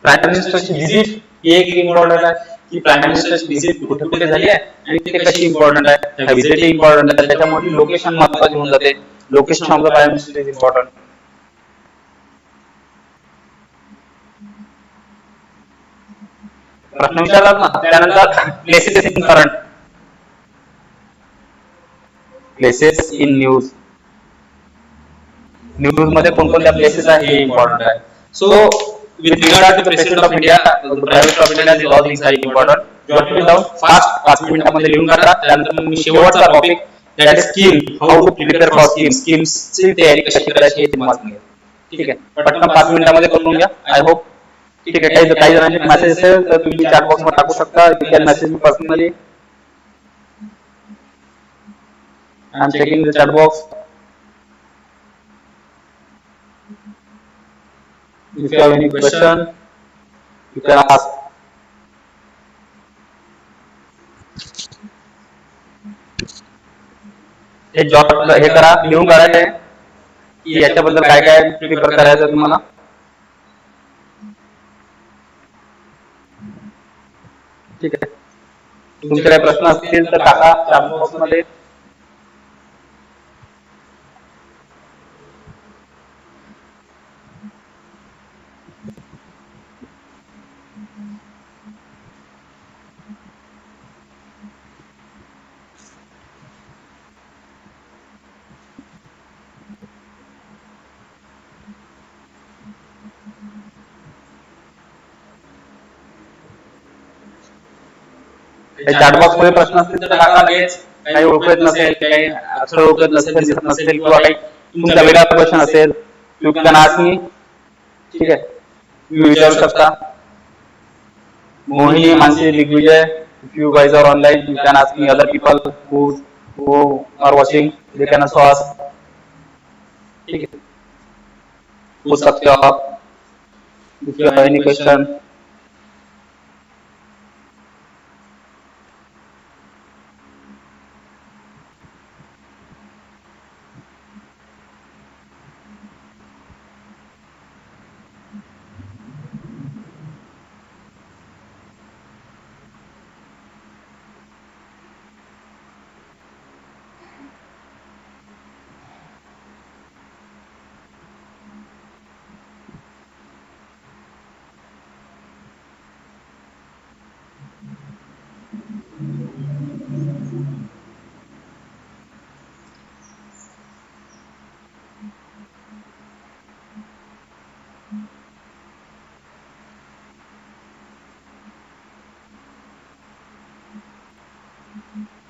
S1: Prime मिनिस्टरची व्हिजिट ही एक इम्पॉर्टंट आहे की प्राईम मिनिस्टरची व्हिजिट कुठे कुठे झाली आहे आणि ते कशी इम्पॉर्टंट आहे, त्या व्हिजिट इम्पॉर्टंट आहे. त्याच्यामुळे लोकेशन महत्वाची होऊन जाते. Location of the prime minister is important. प्रश्न विचारलात ना. त्यानंतर places in current, places in news. News मध्ये कोणकोणत्या प्लेसेस आहे हे इम्पॉर्टंट आहे. सो with regard to the president of India, the prime minister of India, these all things are important. Jot it down fast, 5 मिनिटांमध्ये लिहून काढा. त्यानंतर मी शेवटचा topic, that is scheme, how to prepare for स्कीम्सची तयारी कशी करायची हे तुम्हाला सांगेल. ठीक आहे, पटकन 5 मिनिटांमध्ये करून घ्या. I hope. ठीक आहे, काही जणांचे मेसेज असेल तर तुम्ही चॅट बॉक्स मध्ये टाकू शकता. You can message me personally. I am checking the chat box. If you have any question, you can ask. हे जॉब हे करा, लिहून काढायचे की याच्याबद्दल काय काय प्रिपेअर करायचं तुम्हाला. ठीक आहे, तुमचे काही प्रश्न असतील तर टाका चॅट बॉक्स मध्ये. चॅट बॉक्स मध्ये प्रश्न असतील तर टाका लगेच. काही ओळखत नसेल, काही अक्षर ओळखत नसेल, दिसत नसेल किंवा काही तुमचा वेगळा क्वेश्चन असेल, यू कॅन आस्क मी. ठीक आहे, तुम्ही विचारू शकता. Mohini, Mansi, Digvijay, if you guys are online, you can ask me. Other people who are watching, they can also ask. ठीक है, पूछ सकते हो आप if you have any question.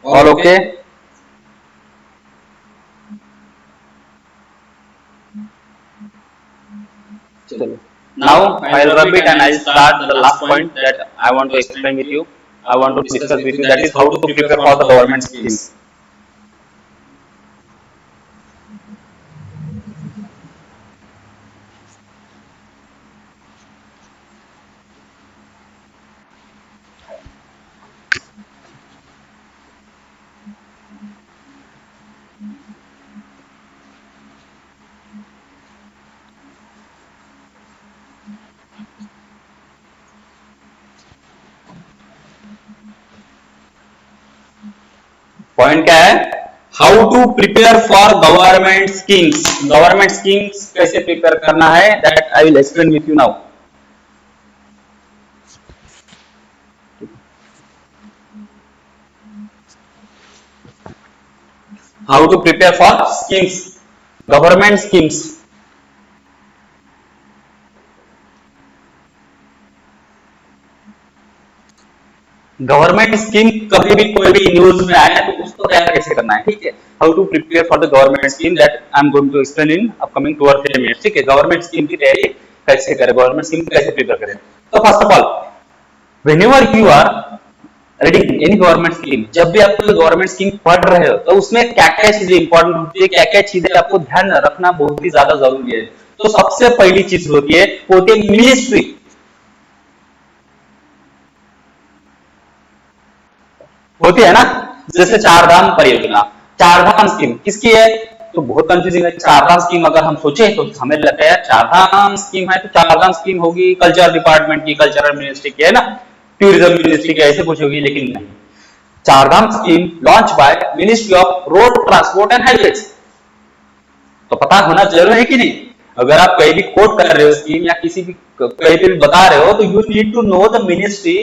S1: All okay? चलो, now I'll rub it and I'll start the last point that I want to explain with you. I want to discuss with you, that is how to prepare for the government schemes. Point क्या है? How to prepare for government schemes. Government schemes कैसे prepare करना है, that I will explain with you now. How to prepare for schemes, government schemes. Government scheme कभी भी कोई भी news में आया तो उसको तैयार कैसे करना है, ठीक है. How to prepare for the government scheme, that I am going to explain in upcoming 2 or 3 minutes, ठीक है. गवर्नमेंट स्कीम की तैयारी कैसे करें, गवर्नमेंट स्कीम कैसे प्रिपेयर करें. तो first of all, whenever you are reading any government scheme, जब भी आप कोई गवर्नमेंट स्कीम पढ़ रहे हो तो उसमें क्या क्या चीजें इंपॉर्टेंट होती है, क्या क्या चीजें आपको ध्यान रखना बहुत ही ज्यादा जरूरी है. तो सबसे पहली चीज होती है मिनिस्ट्री. होती है ना, जैसे चारधाम परियोजना, चारधाम स्कीम किसकी है, तो बहुत कंफ्यूजिंग है. चारधाम स्कीम अगर हम सोचे तो हमें लगता है चारधाम स्कीम है तो चारधाम स्कीम होगी कल्चर डिपार्टमेंट की, कल्चरल मिनिस्ट्री की, है ना, टूरिज्म मिनिस्ट्री की, ऐसे कुछ होगी. लेकिन नहीं, Chardham scheme launch by ministry of road transport and highways. तो पता होना जरूरी है कि नहीं. अगर आप कहीं भी कोट कर रहे हो स्कीम या किसी भी कहीं भी बता रहे हो तो you need to know the ministry,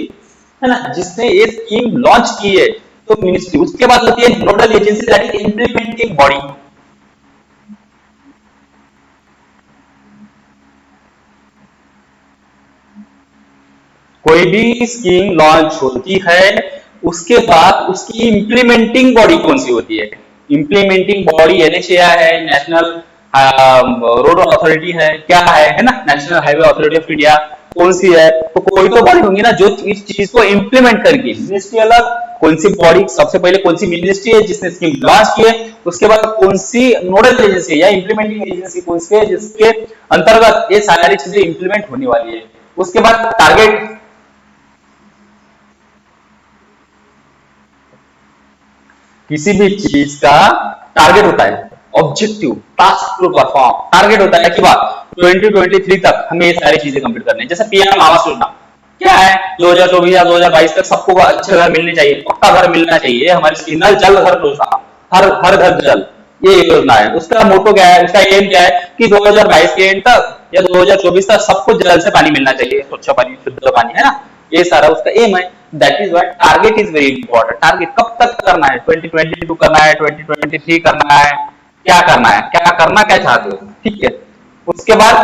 S1: है ना, जिसने ये स्कीम लॉन्च की है. तो मिनिस्ट्री, उसके बाद होती है nodal agency, that is implementing body. कोई भी स्कीम लॉन्च होती है उसके बाद उसकी इंप्लीमेंटिंग बॉडी कौन सी होती है. इंप्लीमेंटिंग बॉडी एनएचएआई है, नेशनल रोड अथॉरिटी है, क्या है ना, national highway authority of India, कौन सी है. तो कोई तो बॉडी होंगी ना जो इस चीज को इंप्लीमेंट करेगी. मिनिस्ट्री अलग, कौन सी बॉडी, सबसे पहले कौन सी मिनिस्ट्री है जिसने स्कीम लॉन्च की है, उसके बाद कौन सी नोडल एजेंसी या इंप्लीमेंटिंग एजेंसी कौन सी है जिसके अंतर्गत ये सारी चीजें इंप्लीमेंट होने वाली है. उसके बाद टारगेट, किसी भी चीज का टारगेट होता है, objective, task to perform. Target होता है कि बात 2023 तक हमें ये सारी चीजें कंप्लीट करनी है. जैसे पीएम आवास योजना क्या है, 2024 या 2022 तक सबको अच्छे घर मिलने चाहिए, पक्का घर मिलना चाहिए, हमारी नल जल घर योजना, हर घर जल, ये योजना है. उसका मोटो क्या है, उसका एम क्या है कि 2022 के एंड तक या 2024 तक सबको जल से पानी मिलना चाहिए, स्वच्छ पानी, शुद्ध पानी, है ना, ये सारा उसका एम है. That is why target is very important. Target कब तक करना है, 2022 करना है, 2023 करना है, क्या करना है, क्या चाहते हो, ठीक है. उसके बाद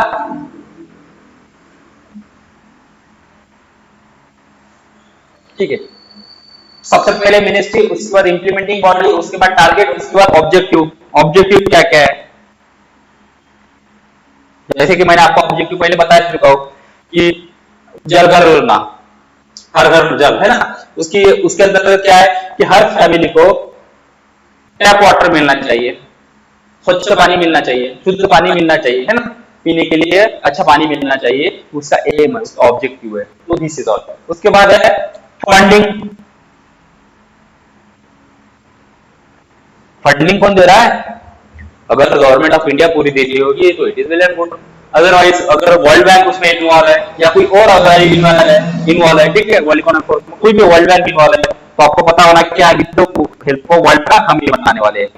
S1: ठीक है, सबसे पहले मिनिस्ट्री, उसके बाद इंप्लीमेंटिंग बॉडी, उसके बाद टारगेट, उसके बाद ऑब्जेक्टिव. ऑब्जेक्टिव क्या क्या है, जैसे कि मैंने आपको ऑब्जेक्टिव पहले बता चुका हूं कि जल घर योजना, हर घर जल, है ना, उसके अंदर क्या है कि हर फैमिली को टैप वाटर मिलना चाहिए, स्वच्छ पानी मिलना चाहिए, शुद्ध पानी मिलना चाहिए, है ना, पीने के लिए अच्छा पानी मिलना चाहिए. उसका एम है, उसका ऑब्जेक्टिव है. तो दिस इज ऑल. उसके बाद है फंडिंग. फंडिंग कौन दे रहा है, अगर गवर्नमेंट ऑफ इंडिया पूरी दे रही होगी तो it is well and good. Otherwise अगर वर्ल्ड बैंक उसमें इन्वॉल्व है या कोई और इन्वॉल्व है, ठीक है, वर्ल्ड इकोनॉमिक, कोई भी वर्ल्ड बैंक इन्वॉल्व है तो आपको पता होना क्या हेल्प फॉर वर्ल्ड का हम ये बनाने वाले हैं.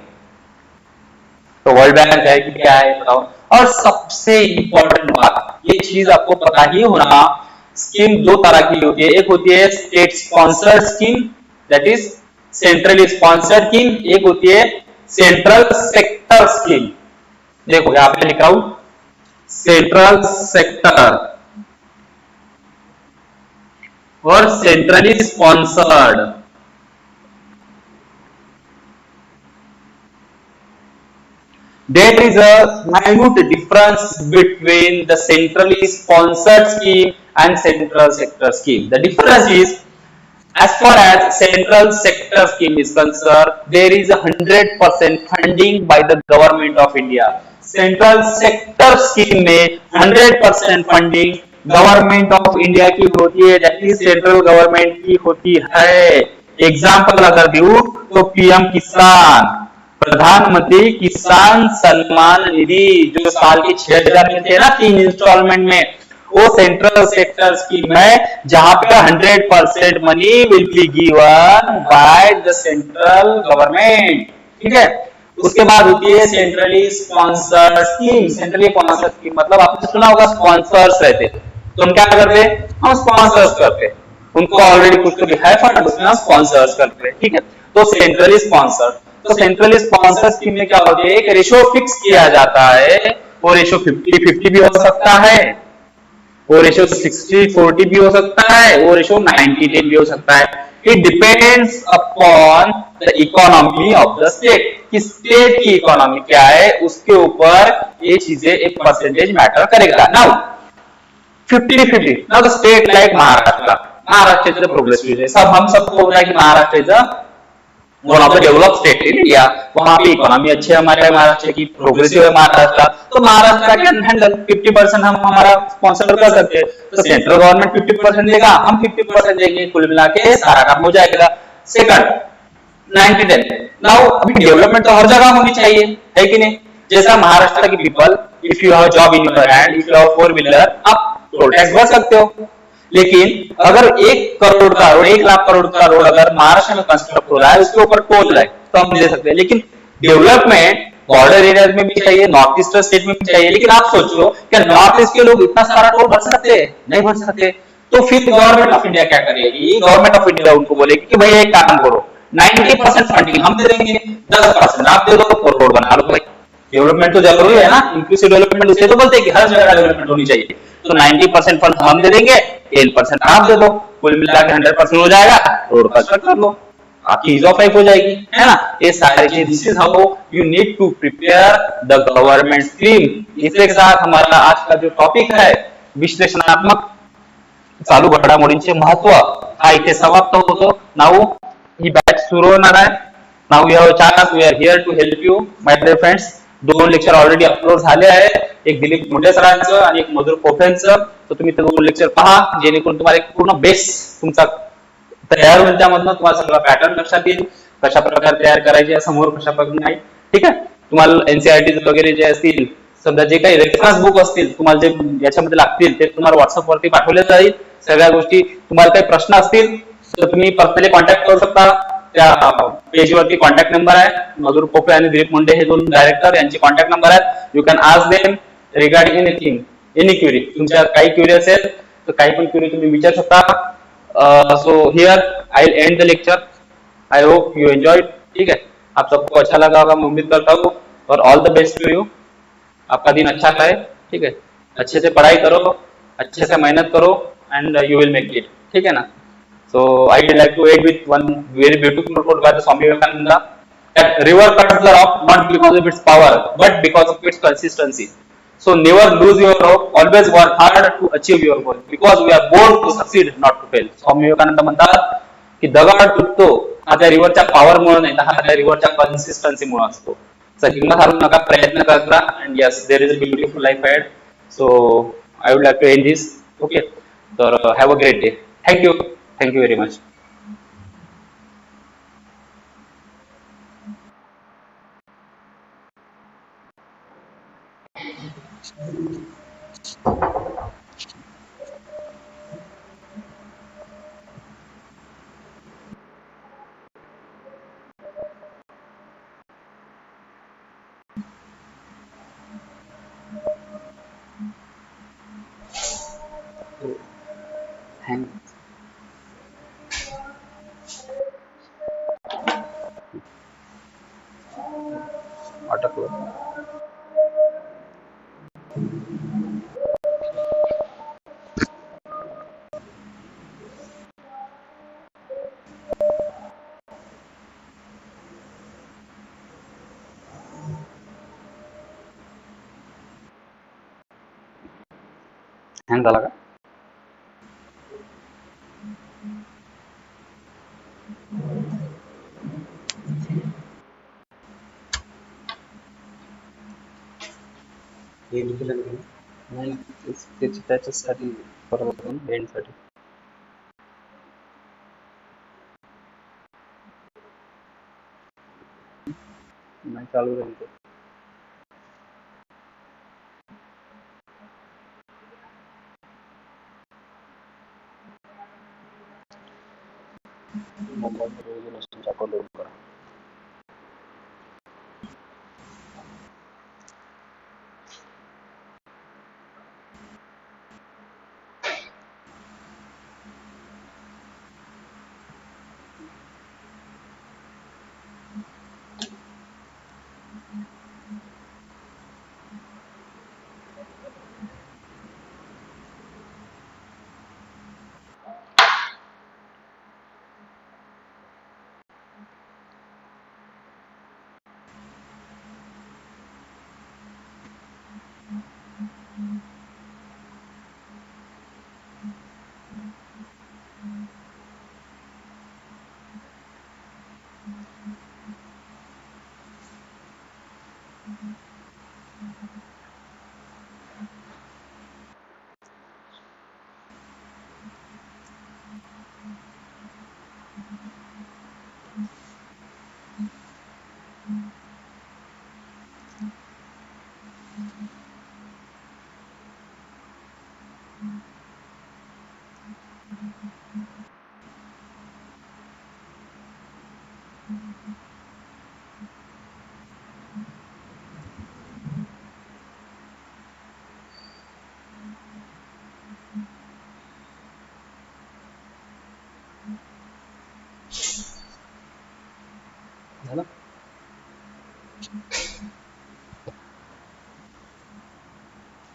S1: तो वर्ल्ड बैंक है कि क्या है बताओ. और सबसे इंपॉर्टेंट बात, ये चीज आपको पता ही होना, स्कीम 2 तरह की होती है. एक होती है state sponsored scheme, that is centrally sponsored scheme. एक होती है सेंट्रल सेक्टर स्कीम. देखो यहां पे लिखा हूं सेंट्रल सेक्टर और centrally sponsored. There is a minute difference between the centrally sponsored scheme and central sector scheme. The difference is, as far as central sector scheme is concerned, there is 100% funding by the government of India. Central sector scheme में 100% funding government of India की होती है, that is central government की होती है. Example अगर दूं तो पीएम किसान, प्रधानमंत्री किसान सम्मान निधि, जो साल के 6,000 मिलते हैं ना 3 इंस्टॉलमेंट में, वो सेंट्रल सेक्टर स्कीम है जहां पे 100% money will be given by the central government. ठीक है. उसके बाद होती है centrally sponsored scheme. Centrally sponsored scheme मतलब आपने सुना होगा स्पॉन्सर्स रहते, तो हम क्या करते हैं, हम स्पॉन्सर्स करते हैं. उनको ऑलरेडी कुछ तो दिखा है फंड, उसमें हम स्पॉन्सर्स करते हैं. ठीक है. तो सेंट्रली स्पॉन्सर्ड, तो सेंट्रली स्पॉन्सर्ड स्कीम में क्या होती है, एक रेशो फिक्स किया जाता है. वो रेशो 50-50 भी हो सकता है, वो रेशो 60-40 भी हो सकता है, वो रेशो 90-10 भी हो सकता है. It depends upon the economy of the state, कि स्टेट की इकोनॉमी क्या है उसके ऊपर ये चीजें एक परसेंटेज मैटर करेगा. Now 50-50, now the state like Maharashtra, Maharashtra is progressive, सब हम सबको होता है कि Maharashtra is one of the develop state in India. वहां पे इकोनॉमी अच्छी है हमारे महाराष्ट्र की, प्रोग्रेसिव है महाराष्ट्र, तो महाराष्ट्र कैन हैंडल 50% हम हमारा स्पॉन्सर कर सकते हैं. तो सेंट्रल गवर्नमेंट 50% देगा, हम 50% देंगे, कुल मिला के सारा काम हो जाएगा. सेकंड 90-10. नाउ अभी डेवलपमेंट तो हर जगह होनी चाहिए, है कि नहीं. जैसा महाराष्ट्र की people, if you have job in your hand, if you have 4 wheeler, आप टोल टैक्स भर सकते हो. लेकिन अगर 1 करोड़ का रोड, 1 लाख करोड़ का रोड अगर महाराष्ट्र में कंस्ट्रक्ट हो रहा है, उसके ऊपर टोल है, तो हम दे सकते हैं. लेकिन डेवलपमेंट बॉर्डर एरियाज में भी चाहिए, नॉर्थ ईस्टर्न स्टेट में भी चाहिए. लेकिन आप सोचो क्या नॉर्थ ईस्ट के लोग इतना सारा टोल भर सकते हैं? नहीं भर सकते. तो फिर गवर्नमेंट ऑफ इंडिया क्या करेगी, गवर्नमेंट ऑफ इंडिया उनको बोलेगी कि भाई एक काम करो, 90% फंडिंग हम दे देंगे, 10% आप दे दो, तो रोड बना लो. भाई डेवलपमेंट तो जरूरी है ना, इंक्लूसिव डेवलपमेंट, उसे तो बोलते हैं कि हर जगह डेवलपमेंट होनी चाहिए. तो 90% फंड हम दे देंगे, 10% आप दे दो, कुल मिला के 100% हो जाएगा, रोड कंस्ट्रक्ट कर लो, आपकी ईज ऑफ लाइफ हो जाएगी, है ना. ये सारी चीज, this is how you need to prepare the government scheme. इसके साथ हमारा आज का जो टॉपिक है, विश्लेषणात्मक चालू घडामोडींचे महत्व, हा इथे समाप्त होतो. नाऊ ही बॅच सुरू होणार आहे. Now we have chance, we are here to help you my dear friends. 2 lecture already upload झाले आहेत, एक दिलीप मुंडे सरांचं आणि एक मधुर पोफेंचं. तर तुम्ही ते 2 लेक्चर पहा, जेणेकरून तुम्हाला एक पूर्ण बेस तुमचा तयार होईल. त्यामधनं तुम्हाला सगळा पॅटर्न लक्षात येईल, कशा प्रकारे तयार करायचे, समोर कशा प्रकारे नाही. ठीक आहे. तुम्हाला एनसीईआरटी वगैरे जे असतील, समजा जे काही रेफरन्स बुक असतील तुम्हाला जे याच्यामध्ये लागतील, ते तुम्हाला व्हॉट्सअप वरती पाठवले जाईल. सगळ्या गोष्टी, तुम्हाला काही प्रश्न असतील तर तुम्ही पर्सनली कॉन्टॅक्ट करू शकता. त्या पेजवरती कॉन्टॅक्ट नंबर आहे, मधुर पोपे आणि दिलीप मुंडे हे 2 डायरेक्टर, यांचे कॉन्टॅक्ट नंबर आहेत. You can ask them regarding anything, any query. तुमच्या काही क्वेरी असेल तर काही पण क्वेरी तुम्ही विचारू शकता. So here I will and the lecture. I hope you enjoyed. ठीक है, आप सबको अच्छा लगा होगा, मैं उम्मीद करता हूँ. और all the best to you. आपका दिन अच्छा जाए. ठीक है, अच्छे से पढ़ाई करो, अच्छे से मेहनत करो, and you will make it. ठीक है ना. So I would like to add with one very beautiful quote by the Swami Vivekananda, that river cuts the rock not because of its power but because of its consistency. So never lose your hope, always work hard to achieve your goal, because we are born to succeed not to fail. Swami Vivekananda म्हणतात की दगड तुटतो हा त्या रिव्हरच्या power मुळे नाही, हा त्या रिव्हरच्या consistency मुळे असतो. सो हिंमत हारू नका, प्रयत्न करत राहा, and yes, there is a beautiful life ahead. So I would like to end this. Okay, so have a great day. Thank you. Thank you very much. अटकलं. हँग झाला का?
S2: एंड केलं का?
S1: नाही, त्याच्यासाठी करत होतो ना, एंडसाठी. नाही, चालू राहील ते. मोबाईलमध्ये रेझोल्यूशनचा अकाउंट ओपन करा. झालं?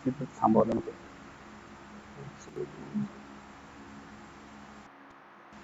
S1: तिथं थांबवलं नव्हतं.